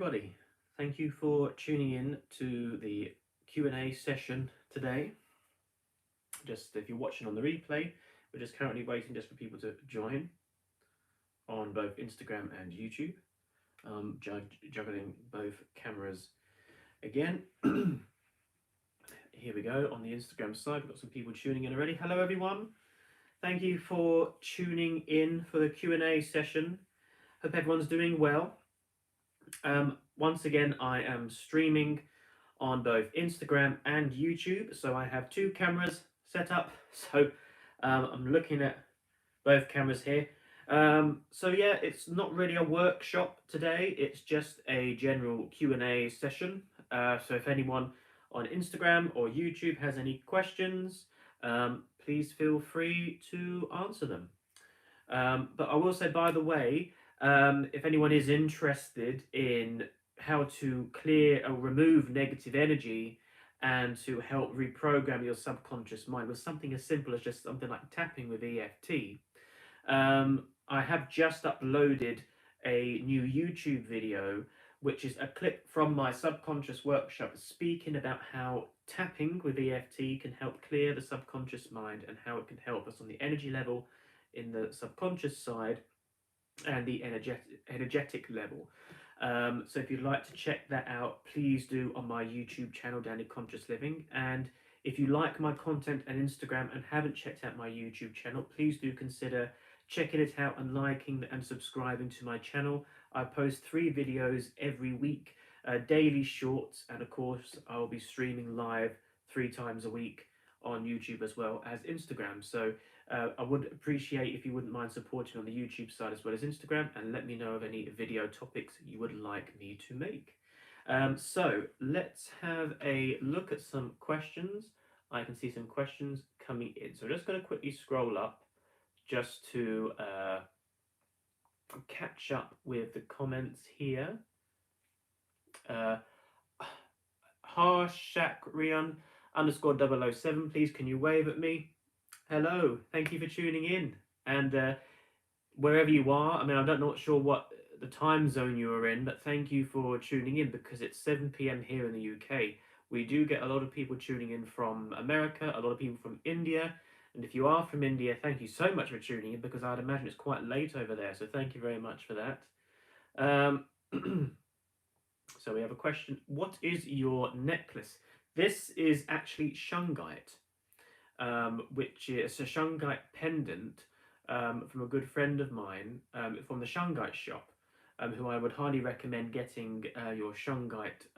Everybody, thank you for tuning in to the Q&A session today. Just if you're watching on the replay, we're just currently waiting just for people to join on both Instagram and YouTube. Juggling both cameras again. Here we go on the Instagram side. We've got some people tuning in already. Hello, everyone. Thank you for tuning in for the Q&A session. Hope everyone's doing well. Once again, I am streaming on both Instagram and YouTube, so I have two cameras set up. So I'm looking at both cameras here. So yeah, it's not really a workshop today. It's just a general Q&A session. So if anyone on Instagram or YouTube has any questions, please feel free to answer them. But I will say, by the way, if anyone is interested in how to clear or remove negative energy and to help reprogram your subconscious mind with something as simple as just something like tapping with EFT, I have just uploaded a new YouTube video, which is a clip from my subconscious workshop speaking about how tapping with EFT can help clear the subconscious mind and how it can help us on the energy level in the subconscious side and the energetic level. So if you'd like to check that out, please do on my YouTube channel, Danny Conscious Living. And if you like my content on Instagram and haven't checked out my YouTube channel, please do consider checking it out and liking and subscribing to my channel. I post 3 videos every week, daily shorts, and of course I'll be streaming live 3 times a week on YouTube as well as Instagram. So I would appreciate if you wouldn't mind supporting on the YouTube side as well as Instagram, and let me know of any video topics you would like me to make. So let's have a look at some questions. I can see some questions coming in. So I'm just going to quickly scroll up just to catch up with the comments here. Harshakrian underscore 007, please can you wave at me? Hello, thank you for tuning in. And wherever you are, I mean, I'm not sure what the time zone you are in, but thank you for tuning in because it's 7 p.m. here in the UK. We do get a lot of people tuning in from America, a lot of people from India. And if you are from India, thank you so much for tuning in because I'd imagine it's quite late over there. So thank you very much for that. So we have a question. What is your necklace? This is actually shungite, which is a shungite pendant from a good friend of mine from the shungite shop, who I would highly recommend getting your shungite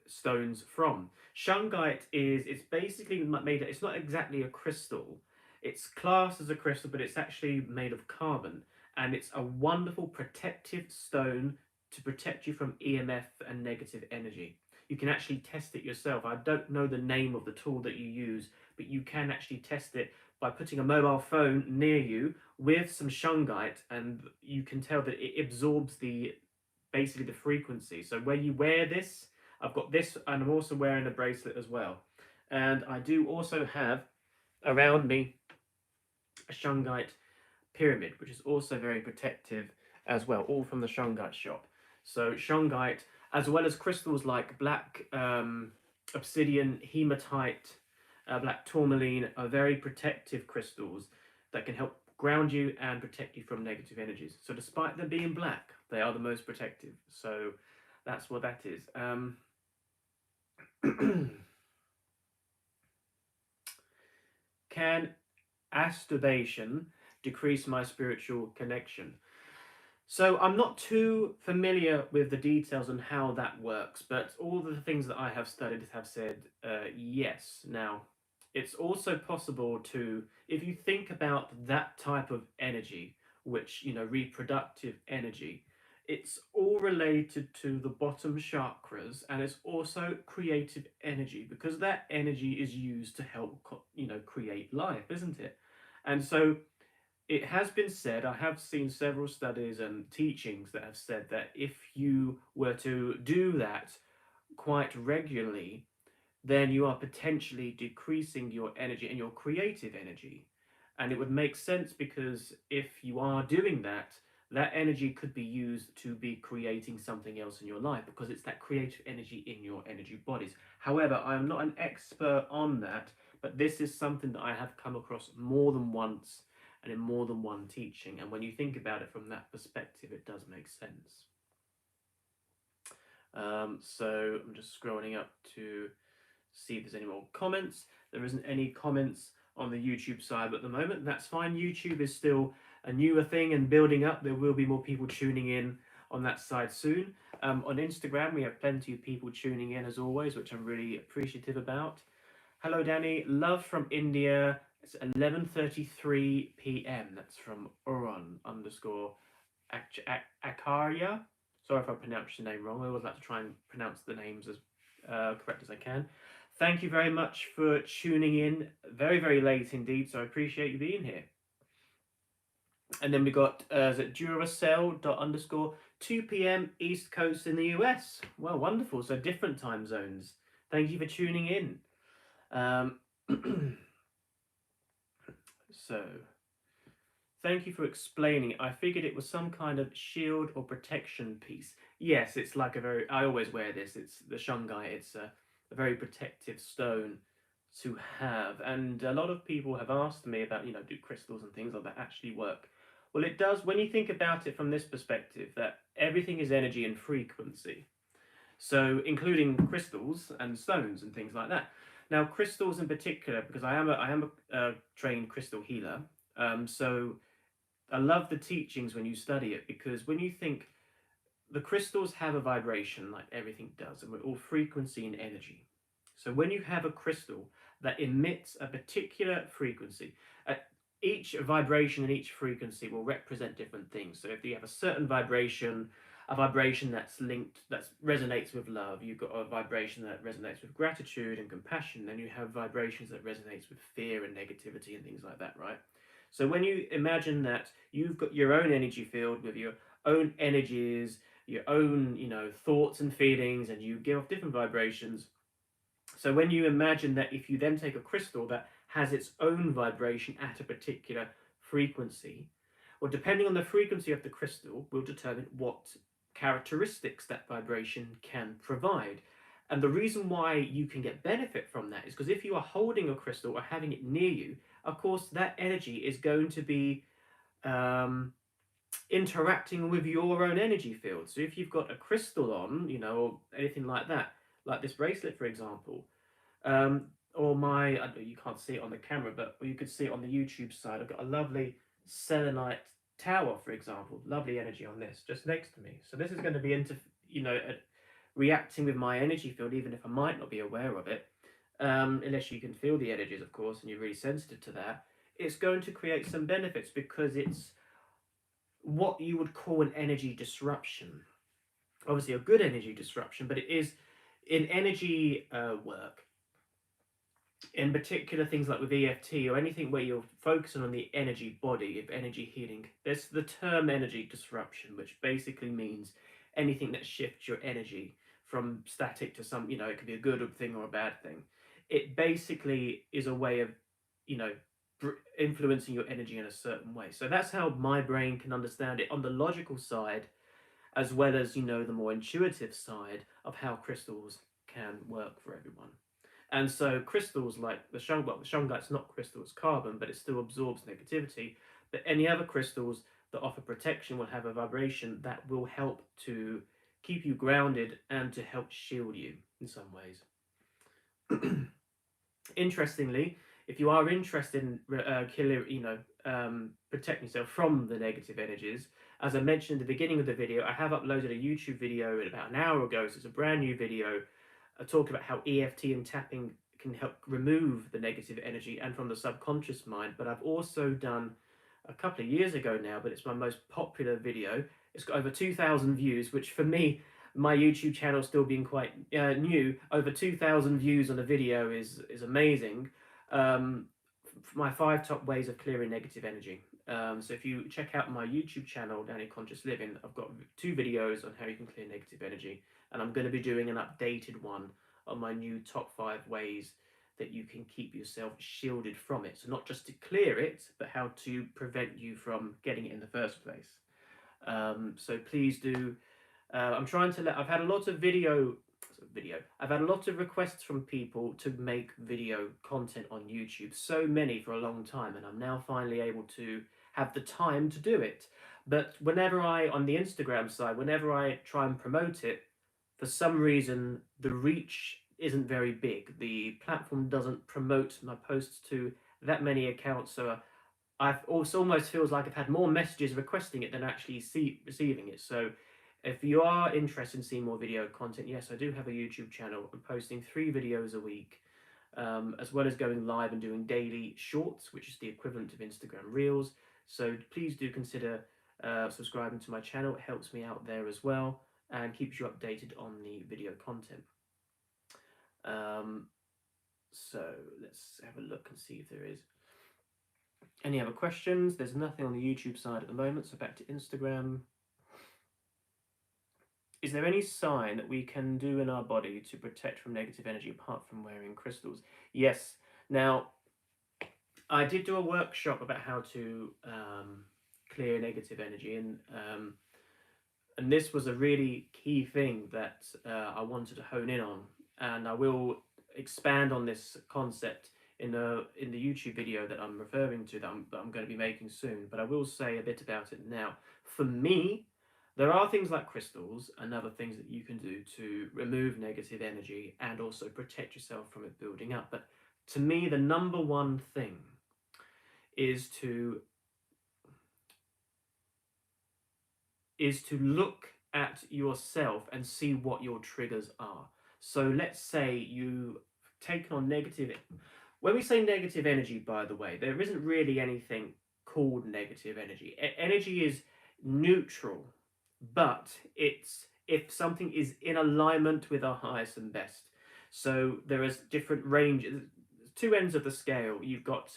stones from. Shungite it's basically made, it's not exactly a crystal. It's classed as a crystal, but it's actually made of carbon, and it's a wonderful protective stone to protect you from EMF and negative energy. You can actually test it yourself. I don't know the name of the tool that you use, but you can actually test it by putting a mobile phone near you with some shungite, and you can tell that it absorbs basically the frequency. So when you wear this, I've got this, and I'm also wearing a bracelet as well. And I do also have around me a shungite pyramid, which is also very protective as well, all from the shungite shop. So shungite, as well as crystals like black obsidian, hematite, black tourmaline, are very protective crystals that can help ground you and protect you from negative energies. So despite them being black, they are the most protective. So that's what that is. Can masturbation decrease my spiritual connection? So I'm not too familiar with the details on how that works, but all the things that I have studied have said yes. Now, it's also possible to, if you think about that type of energy, which, reproductive energy, it's all related to the bottom chakras, and it's also creative energy because that energy is used to help, create life, isn't it? And so it has been said, I have seen several studies and teachings that have said that if you were to do that quite regularly, then you are potentially decreasing your energy and your creative energy. And it would make sense because if you are doing that, that energy could be used to be creating something else in your life, because it's that creative energy in your energy bodies. However, I am not an expert on that, but this is something that I have come across more than once and in more than one teaching. And when you think about it from that perspective, it does make sense. So I'm just scrolling up to see if there's any more comments. There isn't any comments on the YouTube side at the moment. That's fine. YouTube is still a newer thing and building up. There will be more people tuning in on that side soon. On Instagram, we have plenty of people tuning in as always, which I'm really appreciative about. Hello, Danny. Love from India. It's 11:33 p.m. That's from Uran underscore Akarya. Sorry if I pronounced your name wrong. I always like to try and pronounce the names as correct as I can. Thank you very much for tuning in. Very, very late indeed, so I appreciate you being here. And then we got Duracell _2 p.m. East Coast in the US. Well, wonderful. So different time zones. Thank you for tuning in. So, thank you for explaining. I figured it was some kind of shield or protection piece. Yes, it's like a very... I always wear this. It's the shungite. It's a very protective stone to have. And a lot of people have asked me about, you know, do crystals and things like that actually work? Well, it does when you think about it from this perspective, that everything is energy and frequency. So, including crystals and stones and things like that. Now, crystals in particular, because I am a trained crystal healer, so I love the teachings when you study it, because when you think the crystals have a vibration like everything does, and we're all frequency and energy. So when you have a crystal that emits a particular frequency, each vibration and each frequency will represent different things. So if you have a certain vibration, a vibration that's linked, that resonates with love, you've got a vibration that resonates with gratitude and compassion, then you have vibrations that resonates with fear and negativity and things like that, right? So when you imagine that you've got your own energy field with your own energies, your own, you know, thoughts and feelings, and you give off different vibrations. So when you imagine that if you then take a crystal that has its own vibration at a particular frequency, well, depending on the frequency of the crystal will determine what characteristics that vibration can provide. And the reason why you can get benefit from that is because if you are holding a crystal or having it near you, of course, that energy is going to be interacting with your own energy field. So if you've got a crystal on, you know, or anything like that, like this bracelet, for example, or my, you can't see it on the camera, but you could see it on the YouTube side. I've got a lovely selenite tower, for example, lovely energy on this, just next to me. So this is going to be reacting with my energy field, even if I might not be aware of it, unless you can feel the energies, of course, and you're really sensitive to that. It's going to create some benefits because it's what you would call an energy disruption. Obviously, a good energy disruption, but it is in energy work. In particular, things like with EFT or anything where you're focusing on the energy body of energy healing, there's the term energy disruption, which basically means anything that shifts your energy from static to some, you know, it could be a good thing or a bad thing. It basically is a way of, you know, influencing your energy in a certain way. So that's how my brain can understand it on the logical side, as well as, you know, the more intuitive side of how crystals can work for everyone. And so crystals like the shungite's not crystal, it's carbon, but it still absorbs negativity. But any other crystals that offer protection will have a vibration that will help to keep you grounded and to help shield you in some ways. Interestingly, if you are interested in protecting yourself from the negative energies, as I mentioned at the beginning of the video, I have uploaded a YouTube video about an hour ago, so it's a brand new video. I talk about how EFT and tapping can help remove the negative energy and from the subconscious mind. But I've also done a couple of years ago now, but it's my most popular video. It's got over 2,000 views, which for me, my YouTube channel still being quite new, over 2,000 views on a video is amazing. My 5 top ways of clearing negative energy. So if you check out my YouTube channel, Danny Conscious Living, I've got 2 videos on how you can clear negative energy. And I'm going to be doing an updated one on my new top 5 ways that you can keep yourself shielded from it. So not just to clear it, but how to prevent you from getting it in the first place. So please do. I'm trying to I've had a lot of I've had a lot of requests from people to make video content on YouTube. So many for a long time, and I'm now finally able to have the time to do it. But whenever on the Instagram side, whenever I try and promote it, for some reason the reach isn't very big. The platform doesn't promote my posts to that many accounts, so I've also almost feels like I've had more messages requesting it than actually receiving it. So if you are interested in seeing more video content, yes, I do have a YouTube channel. I'm posting 3 videos a week, as well as going live and doing daily shorts, which is the equivalent of Instagram Reels. So please do consider subscribing to my channel. It helps me out there as well and keeps you updated on the video content. So let's have a look and see if there is any other questions. There's nothing on the YouTube side at the moment, so back to Instagram. Is there any sign that we can do in our body to protect from negative energy apart from wearing crystals? Yes. Now, I did do a workshop about how to clear negative energy, and this was a really key thing that I wanted to hone in on, and I will expand on this concept in the YouTube video that I'm referring to, that I'm going to be making soon. But I will say a bit about it now. For me, there are things like crystals and other things that you can do to remove negative energy and also protect yourself from it building up. But to me, the number one thing is to look at yourself and see what your triggers are. So let's say you've taken on negative. When we say negative energy, by the way, there isn't really anything called negative energy. Energy is neutral, but it's if something is in alignment with our highest and best. So there is different ranges, 2 ends of the scale. You've got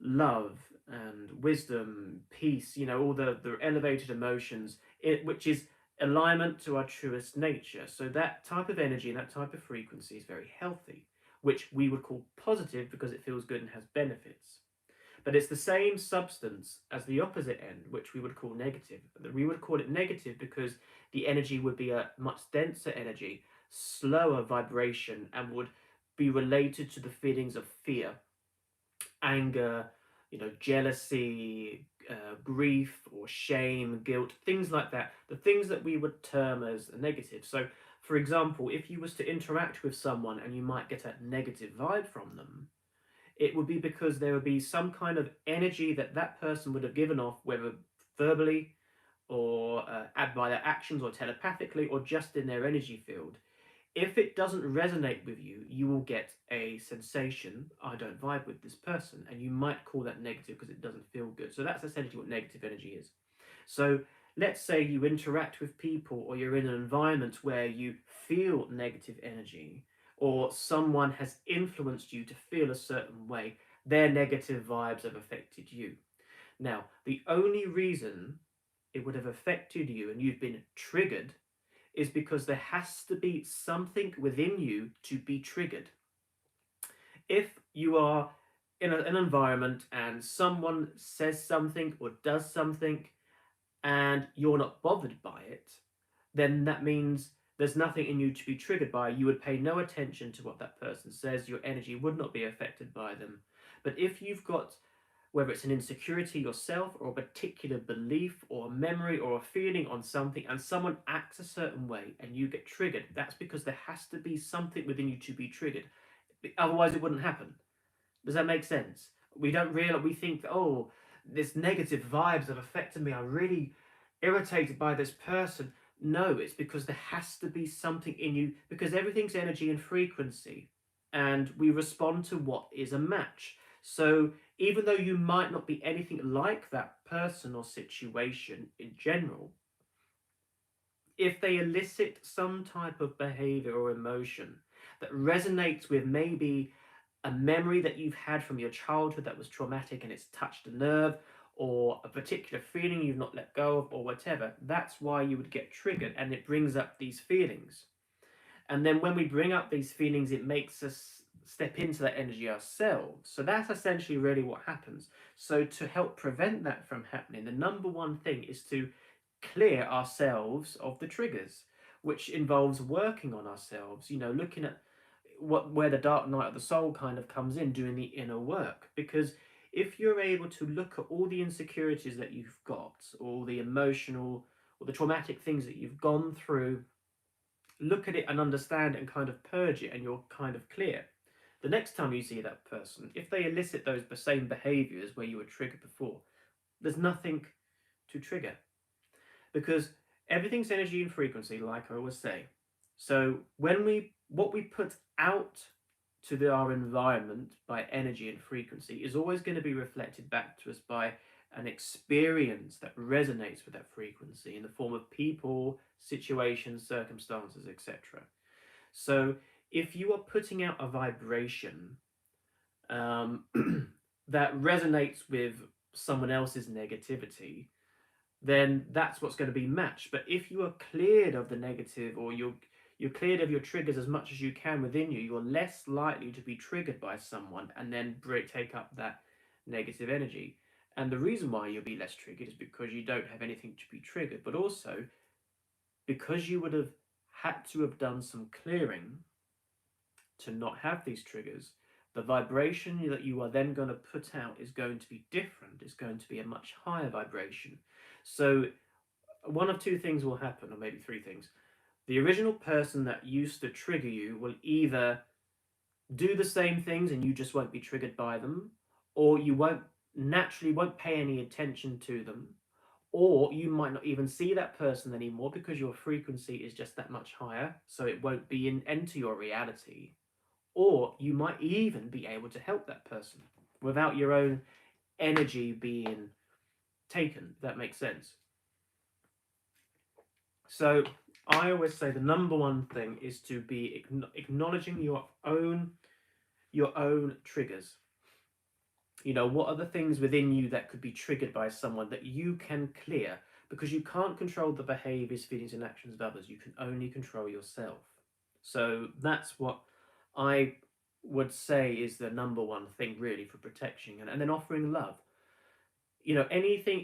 love and wisdom, peace, all the elevated emotions, which is alignment to our truest nature. So that type of energy and that type of frequency is very healthy, which we would call positive because it feels good and has benefits. But it's the same substance as the opposite end, which we would call negative. We would call it negative because the energy would be a much denser energy, slower vibration, and would be related to the feelings of fear, anger, jealousy, grief or shame, guilt, things like that. The things that we would term as negative. So, for example, if you was to interact with someone and you might get a negative vibe from them, it would be because there would be some kind of energy that that person would have given off, whether verbally or by their actions or telepathically or just in their energy field. If it doesn't resonate with you, you will get a sensation, I don't vibe with this person, and you might call that negative because it doesn't feel good. So that's essentially what negative energy is. So let's say you interact with people or you're in an environment where you feel negative energy, or someone has influenced you to feel a certain way. Their negative vibes have affected you. Now, the only reason it would have affected you and you've been triggered is because there has to be something within you to be triggered. If you are in an environment and someone says something or does something and you're not bothered by it, then that means there's nothing in you to be triggered by. You would pay no attention to what that person says. Your energy would not be affected by them. But if you've got, whether it's an insecurity yourself or a particular belief or a memory or a feeling on something, and someone acts a certain way and you get triggered, that's because there has to be something within you to be triggered. Otherwise it wouldn't happen. Does that make sense? We don't realize, we think, oh, this negative vibes have affected me, I'm really irritated by this person. No, it's because there has to be something in you, because everything's energy and frequency, and we respond to what is a match. So even though you might not be anything like that person or situation in general, if they elicit some type of behavior or emotion that resonates with maybe a memory that you've had from your childhood that was traumatic and it's touched a nerve, or a particular feeling you've not let go of, or whatever, that's why you would get triggered, and it brings up these feelings. And then when we bring up these feelings, it makes us step into that energy ourselves. So that's essentially really what happens. So to help prevent that from happening, the number one thing is to clear ourselves of the triggers, which involves working on ourselves, looking at where the dark night of the soul kind of comes in, doing the inner work. Because if you're able to look at all the insecurities that you've got, all the emotional or the traumatic things that you've gone through, look at it and understand it and kind of purge it, and you're kind of clear. The next time you see that person, if they elicit those same behaviors where you were triggered before, there's nothing to trigger, because everything's energy and frequency, like I always say. So what we put out to our environment by energy and frequency is always going to be reflected back to us by an experience that resonates with that frequency in the form of people, situations, circumstances, etc. So if you are putting out a vibration um, that resonates with someone else's negativity, then that's what's going to be matched. But if you are cleared of the negative, or you're cleared of your triggers as much as you can within you, you're less likely to be triggered by someone and then take up that negative energy. And the reason why you'll be less triggered is because you don't have anything to be triggered, but also because you would have had to have done some clearing to not have these triggers. The vibration that you are then going to put out is going to be different. It's going to be a much higher vibration. So one of two things will happen, or maybe three things. The original person that used to trigger you will either do the same things and you just won't be triggered by them, or you won't pay any attention to them, or you might not even see that person anymore because your frequency is just that much higher, so it won't be enter your reality. Or you might even be able to help that person without your own energy being taken, if that makes sense. So I always say the number one thing is to be acknowledging your own triggers. What are the things within you that could be triggered by someone that you can clear? Because you can't control the behaviors, feelings, and actions of others. You can only control yourself. So that's what I would say is the number one thing really for protection, and then offering love.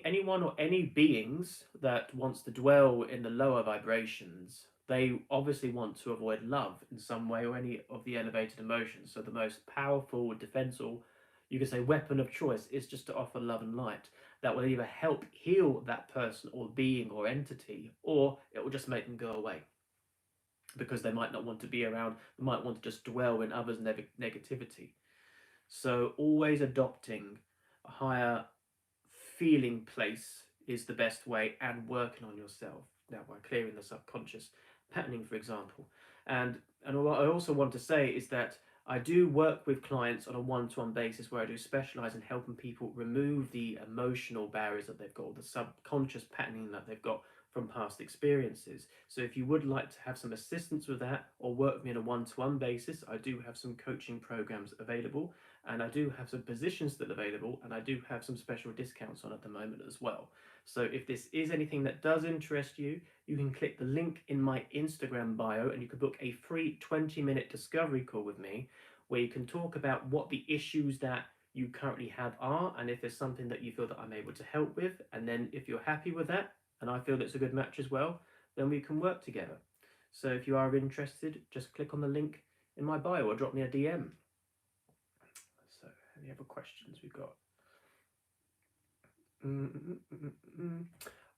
Anyone or any beings that wants to dwell in the lower vibrations, they obviously want to avoid love in some way, or any of the elevated emotions. So the most powerful defense, or you could say weapon of choice, is just to offer love and light. That will either help heal that person or being or entity, or it will just make them go away, because they might not want to be around. They might want to just dwell in others' negativity. So always adopting a higher feeling place is the best way, and working on yourself now by clearing the subconscious patterning, for example. And what I also want to say is that I do work with clients on a one-to-one basis, where I do specialize in helping people remove the emotional barriers that they've got, or the subconscious patterning that they've got from past experiences. So if you would like to have some assistance with that, or work with me on a one-to-one basis, I do have some coaching programs available, and I do have some positions still available, and I do have some special discounts on at the moment as well. So if this is anything that does interest you, you can click the link in my Instagram bio, and you can book a free 20-minute discovery call with me, where you can talk about what the issues that you currently have are, and if there's something that you feel that I'm able to help with. And then if you're happy with that, and I feel it's a good match as well, then we can work together. So if you are interested, just click on the link in my bio or drop me a DM. So any other questions we've got?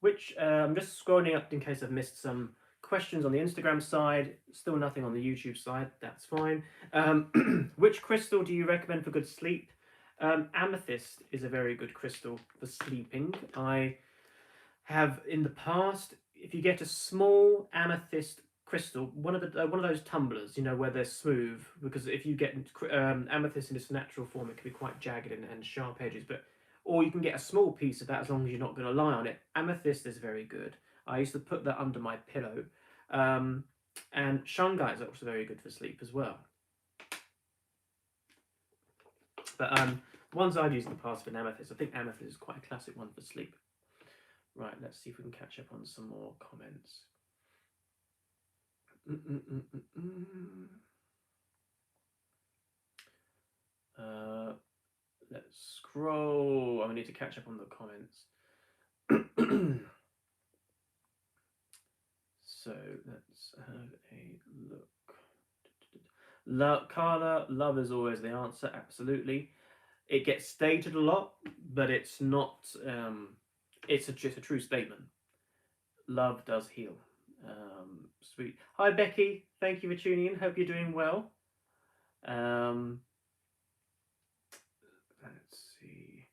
Which I'm just scrolling up in case I've missed some questions on the Instagram side. Still nothing on the YouTube side. That's fine. Which crystal do you recommend for good sleep? Amethyst is a very good crystal for sleeping. I have in the past, if you get a small amethyst crystal, one of those tumblers, where they're smooth, because if you get amethyst in its natural form, it can be quite jagged and sharp edges, or you can get a small piece of that, as long as you're not going to lie on it. Amethyst is very good. I used to put that under my pillow. And shungite is also very good for sleep as well. But ones I've used in the past have been amethyst. I think amethyst is quite a classic one for sleep. Right, let's see if we can catch up on some more comments. Let's scroll. I need to catch up on the comments. So let's have a look. Carla, love is always the answer. Absolutely. It gets stated a lot, but it's not. It's just a true statement. Love does heal. Sweet. Hi Becky. Thank you for tuning in. Hope you're doing well. Let's see.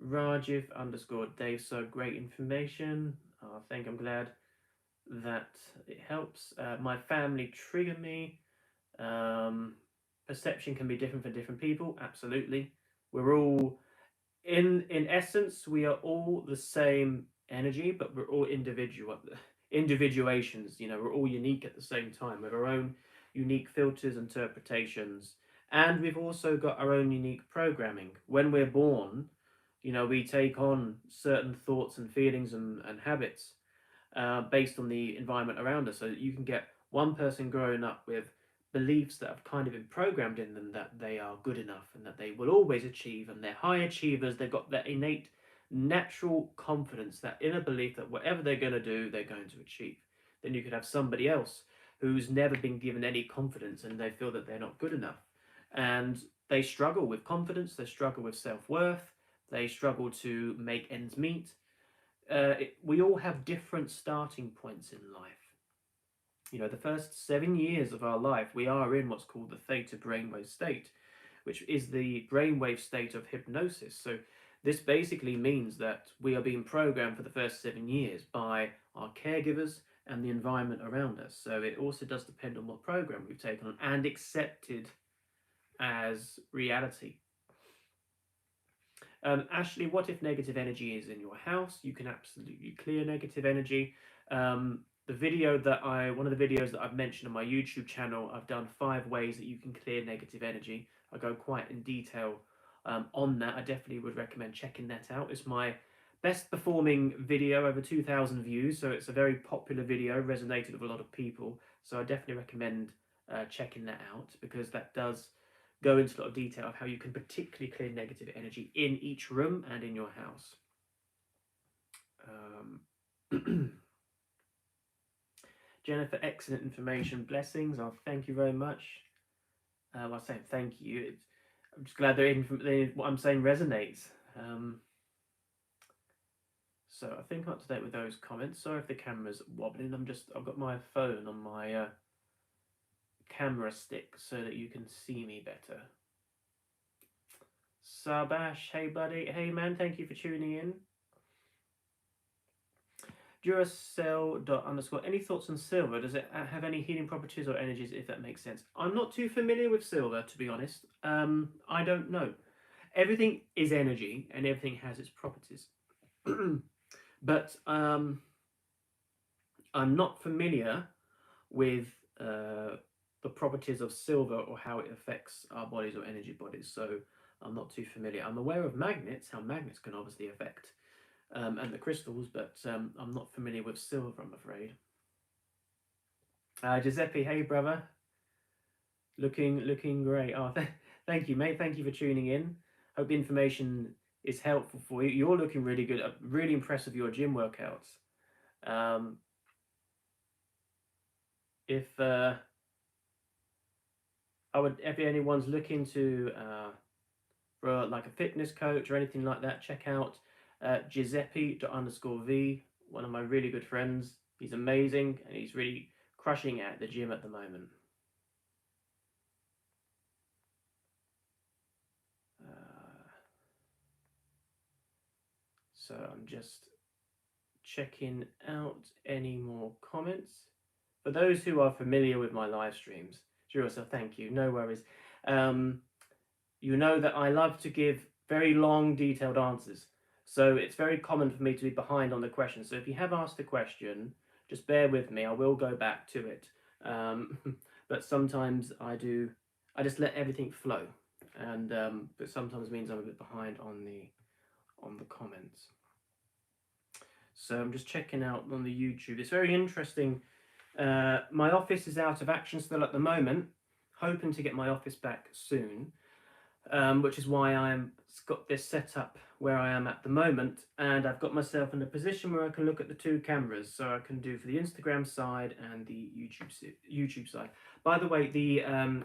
Rajiv underscore Dave. So great information. I'm glad that it helps. My family trigger me. Perception can be different for different people. Absolutely. We're all in essence, we are all the same energy, but we're all individuations. We're all unique at the same time with our own unique filters, interpretations, and we've also got our own unique programming. When we're born, we take on certain thoughts and feelings and habits based on the environment around us. So you can get one person growing up with beliefs that have kind of been programmed in them that they are good enough and that they will always achieve, and they're high achievers. They've got that innate natural confidence, that inner belief that whatever they're going to do, they're going to achieve. Then you could have somebody else who's never been given any confidence and they feel that they're not good enough, and they struggle with confidence, they struggle with self-worth, they struggle to make ends meet. We all have different starting points in life. The first 7 years of our life, we are in what's called the theta brainwave state, which is the brainwave state of hypnosis. So this basically means that we are being programmed for the first 7 years by our caregivers and the environment around us. So it also does depend on what program we've taken on and accepted as reality. Ashley, what if negative energy is in your house? You can absolutely clear negative energy. One of the videos that I've mentioned on my YouTube channel, I've done 5 ways that you can clear negative energy. I go quite in detail on that. I definitely would recommend checking that out. It's my best performing video, over 2,000 views, so it's a very popular video, resonated with a lot of people. So I definitely recommend checking that out, because that does go into a lot of detail of how you can particularly clear negative energy in each room and in your house. Jennifer, excellent information. Blessings. Thank you very much. I was saying thank you. I'm just glad what I'm saying resonates. So I think I'm up to date with those comments. Sorry if the camera's wobbling. I've got my phone on my camera stick so that you can see me better. Sabash, hey buddy. Hey man, thank you for tuning in. Duracell._ any thoughts on silver? Does it have any healing properties or energies, if that makes sense? I'm not too familiar with silver, to be honest. I don't know. Everything is energy and everything has its properties. But I'm not familiar with the properties of silver or how it affects our bodies or energy bodies. So I'm not too familiar. I'm aware of magnets, how magnets can obviously affect and the crystals, but I'm not familiar with silver, I'm afraid. Giuseppe, hey brother, looking great. Oh, thank you, mate. Thank you for tuning in. Hope the information is helpful for you. You're looking really good. I'm really impressed with your gym workouts. If anyone's looking to for like a fitness coach or anything like that, check out Giuseppe_V, one of my really good friends. He's amazing and he's really crushing at the gym at the moment. So I'm just checking out any more comments. For those who are familiar with my live streams, so thank you, no worries. You know that I love to give very long, detailed answers. So it's very common for me to be behind on the question. So if you have asked a question, just bear with me. I will go back to it. But sometimes I just let everything flow. And but sometimes means I'm a bit behind on the comments. So I'm just checking out on the YouTube. It's very interesting. My office is out of action still at the moment. Hoping to get my office back soon. which is why I'm got this set up where I am at the moment, and I've got myself in a position where I can look at the two cameras, so I can do for the Instagram side and the YouTube side. By the way, the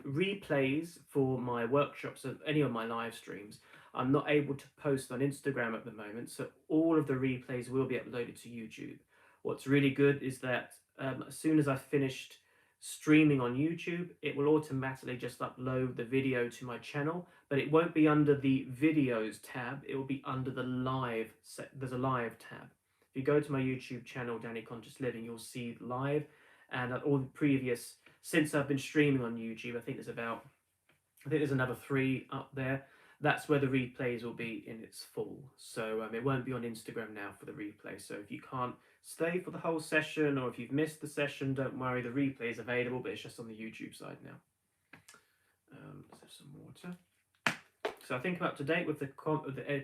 replays for my workshops of any of my live streams, I'm not able to post on Instagram at the moment, so all of the replays will be uploaded to YouTube. What's really good is that as soon as I've finished streaming on YouTube, it will automatically just upload the video to my channel, but it won't be under the videos tab, it will be under the live there's a live tab. If you go to my YouTube channel, Danny Conscious Living, you'll see live, and all the previous, since I've been streaming on YouTube, I think there's another 3 up there. That's where the replays will be in its full. So it won't be on Instagram now for the replay. So if you can't stay for the whole session, or if you've missed the session, don't worry, the replay is available, but it's just on the YouTube side now. Let's have some water. So I think I'm up to date with the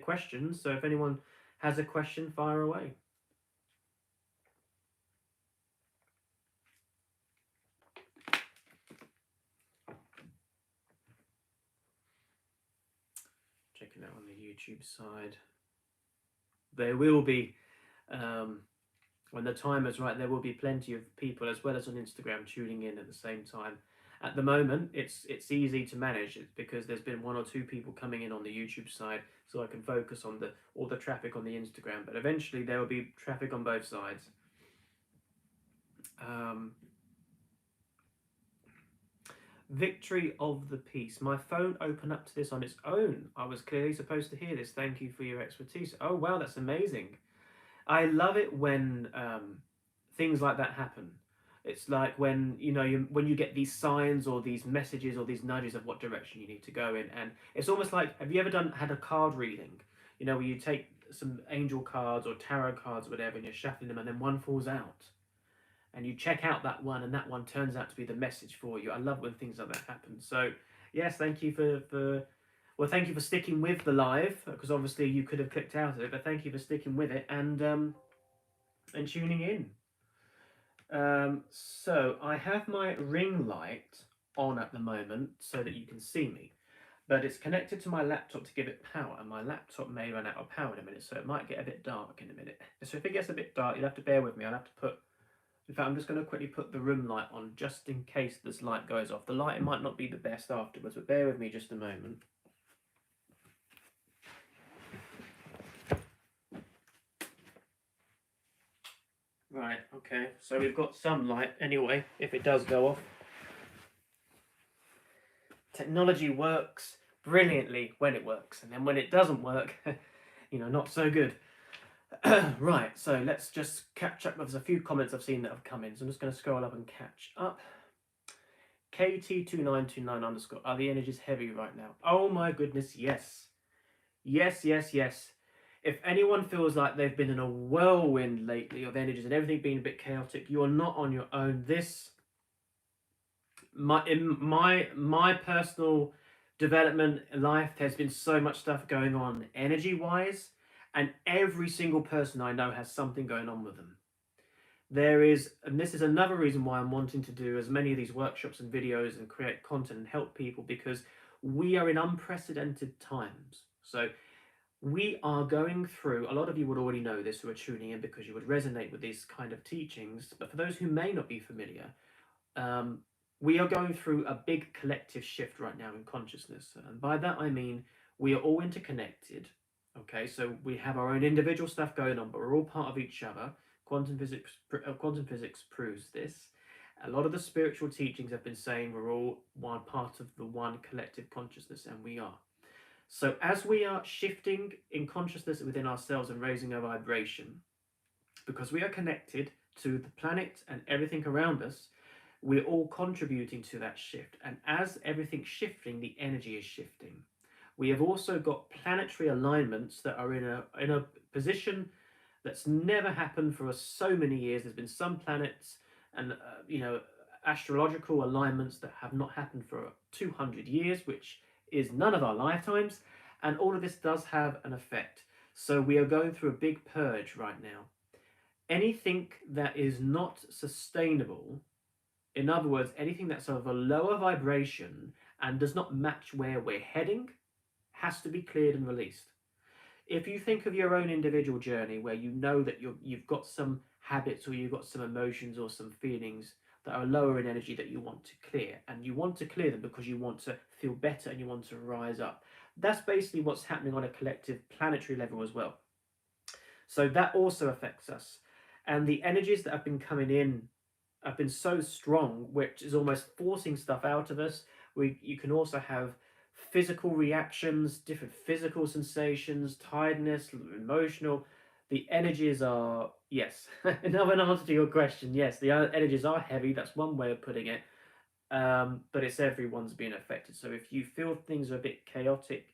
questions. So if anyone has a question, fire away. Checking out on the YouTube side. There will be, when the time is right, there will be plenty of people, as well as on Instagram, tuning in at the same time. At the moment, it's easy to manage. It's because there's been 1 or 2 people coming in on the YouTube side, so I can focus on all the traffic on the Instagram. But eventually, there will be traffic on both sides. Victory of the Peace. My phone opened up to this on its own. I was clearly supposed to hear this. Thank you for your expertise. Oh wow, that's amazing. I love it when things like that happen. It's like when when you get these signs or these messages or these nudges of what direction you need to go in, and it's almost like, have you ever had a card reading? Where you take some angel cards or tarot cards or whatever, and you're shuffling them, and then one falls out, and you check out that one, and that one turns out to be the message for you. I love when things like that happen. So yes, thank you thank you for sticking with the live, because obviously you could have clicked out of it, but thank you for sticking with it and tuning in. So I have my ring light on at the moment so that you can see me, but it's connected to my laptop to give it power, and my laptop may run out of power in a minute, so it might get a bit dark in a minute. So if it gets a bit dark, you'll have to bear with me. I'll have to put, in fact, I'm just going to quickly put the room light on just in case this light goes off. The light might not be the best afterwards, but bear with me just a moment. Right, okay, so we've got some light anyway, if it does go off. Technology works brilliantly when it works, and then when it doesn't work, not so good. Right, so let's just catch up. There's a few comments I've seen that have come in, so I'm just going to scroll up and catch up. KT2929_, are the energies heavy right now? Oh my goodness, yes. Yes. If anyone feels like they've been in a whirlwind lately of energies and everything being a bit chaotic, you are not on your own. In my personal development life, there's been so much stuff going on energy-wise, and every single person I know has something going on with them. And this is another reason why I'm wanting to do as many of these workshops and videos and create content and help people, because we are in unprecedented times. So we are going through, a lot of you would already know this who are tuning in because you would resonate with these kind of teachings, but for those who may not be familiar, we are going through a big collective shift right now in consciousness. And by that I mean we are all interconnected. Okay, so we have our own individual stuff going on, but we're all part of each other. Quantum physics proves this. A lot of the spiritual teachings have been saying we're all one part of the one collective consciousness, and we are. So as we are shifting in consciousness within ourselves and raising our vibration, because we are connected to the planet and everything around us, we're all contributing to that shift. And as everything's shifting, the energy is shifting. We have also got planetary alignments that are in a position that's never happened for so many years. There's been some planets and astrological alignments that have not happened for 200 years, which is none of our lifetimes, and all of this does have an effect. So we are going through a big purge right now. Anything that is not sustainable, in other words, anything that's of a lower vibration and does not match where we're heading, has to be cleared and released. If you think of your own individual journey where you know that you've got some habits or you've got some emotions or some feelings that are lower in energy that you want to clear, and you want to clear them because you want to feel better and you want to rise up, that's basically what's happening on a collective planetary level as well. So that also affects us. And the energies that have been coming in have been so strong, which is almost forcing stuff out of us. You can also have physical reactions, different physical sensations, tiredness, emotional. The energies are, yes, another answer to your question, yes, the energies are heavy. That's one way of putting it. But it's everyone's being affected. So if you feel things are a bit chaotic,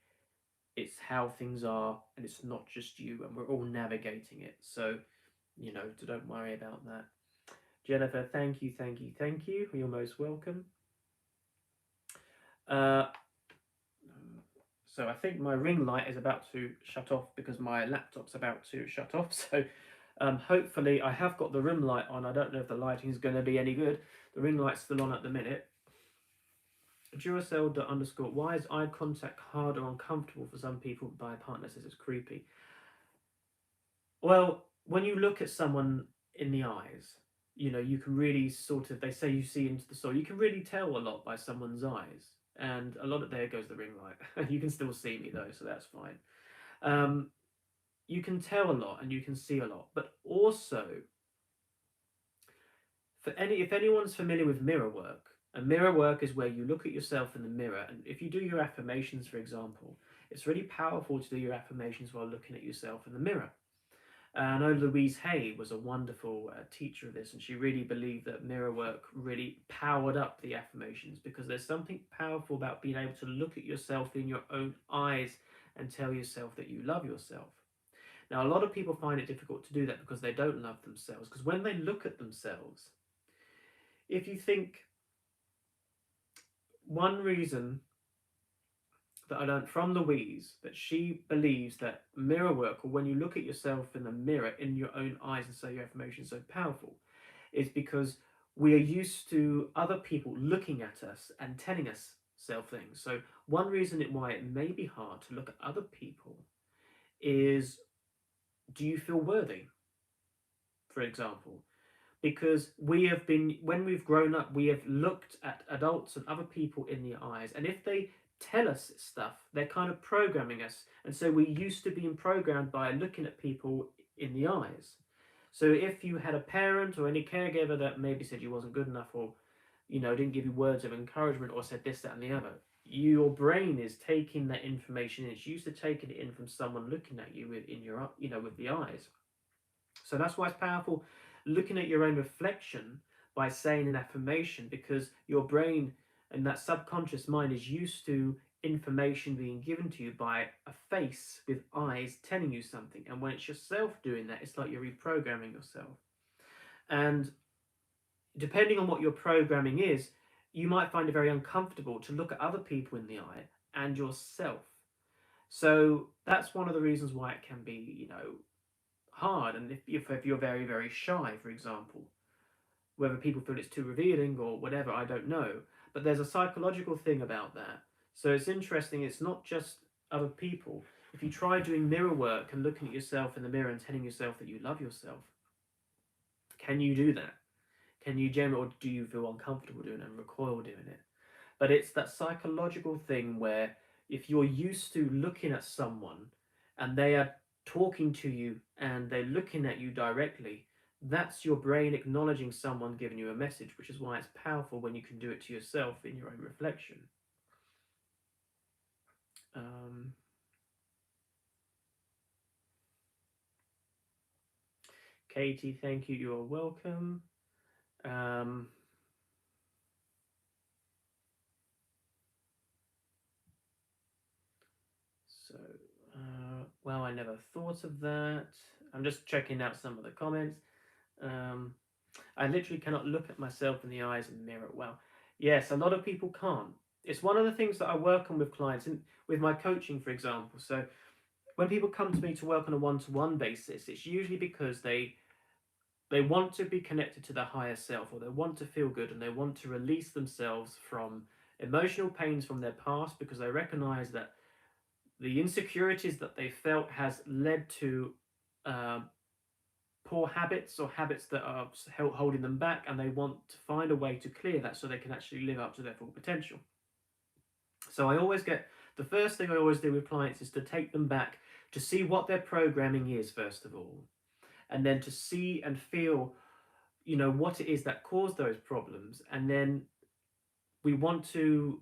it's how things are, and it's not just you, and we're all navigating it. So, so don't worry about that. Jennifer, thank you, thank you, thank you. You're most welcome. So I think my ring light is about to shut off because my laptop's about to shut off. So hopefully I have got the room light on. I don't know if the lighting is going to be any good. The ring light's still on at the minute. Duracell_, why is eye contact hard or uncomfortable for some people? My partner says it's creepy. Well, when you look at someone in the eyes, you can really sort of, they say you see into the soul. You can really tell a lot by someone's eyes. And a lot of, there goes the ring light. You can still see me though, so that's fine. You can tell a lot and you can see a lot, but also, if anyone's familiar with mirror work, and mirror work is where you look at yourself in the mirror, and if you do your affirmations, for example, it's really powerful to do your affirmations while looking at yourself in the mirror. I know Louise Hay was a wonderful teacher of this, and she really believed that mirror work really powered up the affirmations, because there's something powerful about being able to look at yourself in your own eyes and tell yourself that you love yourself. Now, a lot of people find it difficult to do that because they don't love themselves, because when they look at themselves, if you think, one reason that I learned from Louise, that she believes that mirror work, or when you look at yourself in the mirror in your own eyes and say your affirmation is so powerful, is because we are used to other people looking at us and telling us self things. So one reason why it may be hard to look at other people is, do you feel worthy, for example? Because we have been, when we've grown up, we have looked at adults and other people in the eyes, and if they tell us stuff, they're kind of programming us. And so we're used to being programmed by looking at people in the eyes. So if you had a parent or any caregiver that maybe said you wasn't good enough, or didn't give you words of encouragement, or said this, that, and the other, your brain is taking that information in. It's used to taking it in from someone looking at you with with the eyes. So that's why it's powerful looking at your own reflection by saying an affirmation, because your brain and that subconscious mind is used to information being given to you by a face with eyes telling you something. And when it's yourself doing that, it's like you're reprogramming yourself. And depending on what your programming is, you might find it very uncomfortable to look at other people in the eye and yourself. So that's one of the reasons why it can be, hard. And if you're very, very shy, for example, whether people feel it's too revealing or whatever, I don't know. But there's a psychological thing about that. So it's interesting, it's not just other people. If you try doing mirror work and looking at yourself in the mirror and telling yourself that you love yourself, can you do that? Can you or do you feel uncomfortable doing it and recoil doing it? But it's that psychological thing where if you're used to looking at someone and they are talking to you and they're looking at you directly, that's your brain acknowledging someone giving you a message, which is why it's powerful when you can do it to yourself in your own reflection. Katie, thank you. You are welcome. Well, I never thought of that. I'm just checking out some of the comments. I literally cannot look at myself in the eyes in the mirror. Well, yes, a lot of people can't. It's one of the things that I work on with clients and with my coaching, for example. So when people come to me to work on a one-to-one basis, it's usually because they want to be connected to their higher self, or they want to feel good, and they want to release themselves from emotional pains from their past, because they recognize that the insecurities that they felt has led to uh, poor habits or habits that are holding them back, and they want to find a way to clear that so they can actually live up to their full potential. So I always get, the first thing I always do with clients is to take them back to see what their programming is, first of all, and then to see and feel, what it is that caused those problems. And then we want to,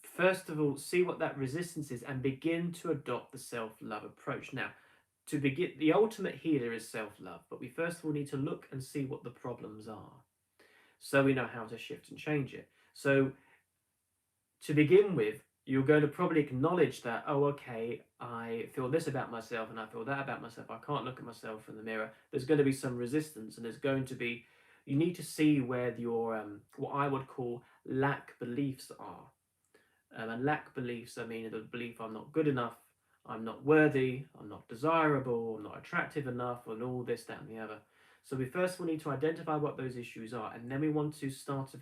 first of all, see what that resistance is and begin to adopt the self-love approach. Now, to begin, the ultimate healer is self-love, but we first of all need to look and see what the problems are so we know how to shift and change it. So to begin with, you're going to probably acknowledge that, oh, okay, I feel this about myself and I feel that about myself. I can't look at myself in the mirror. There's going to be some resistance, and there's going to be, you need to see where your, what I would call lack beliefs are. And lack beliefs, I mean the belief I'm not good enough, I'm not worthy, I'm not desirable, I'm not attractive enough, and all this, that, and the other. So we first will need to identify what those issues are, and then we want to start to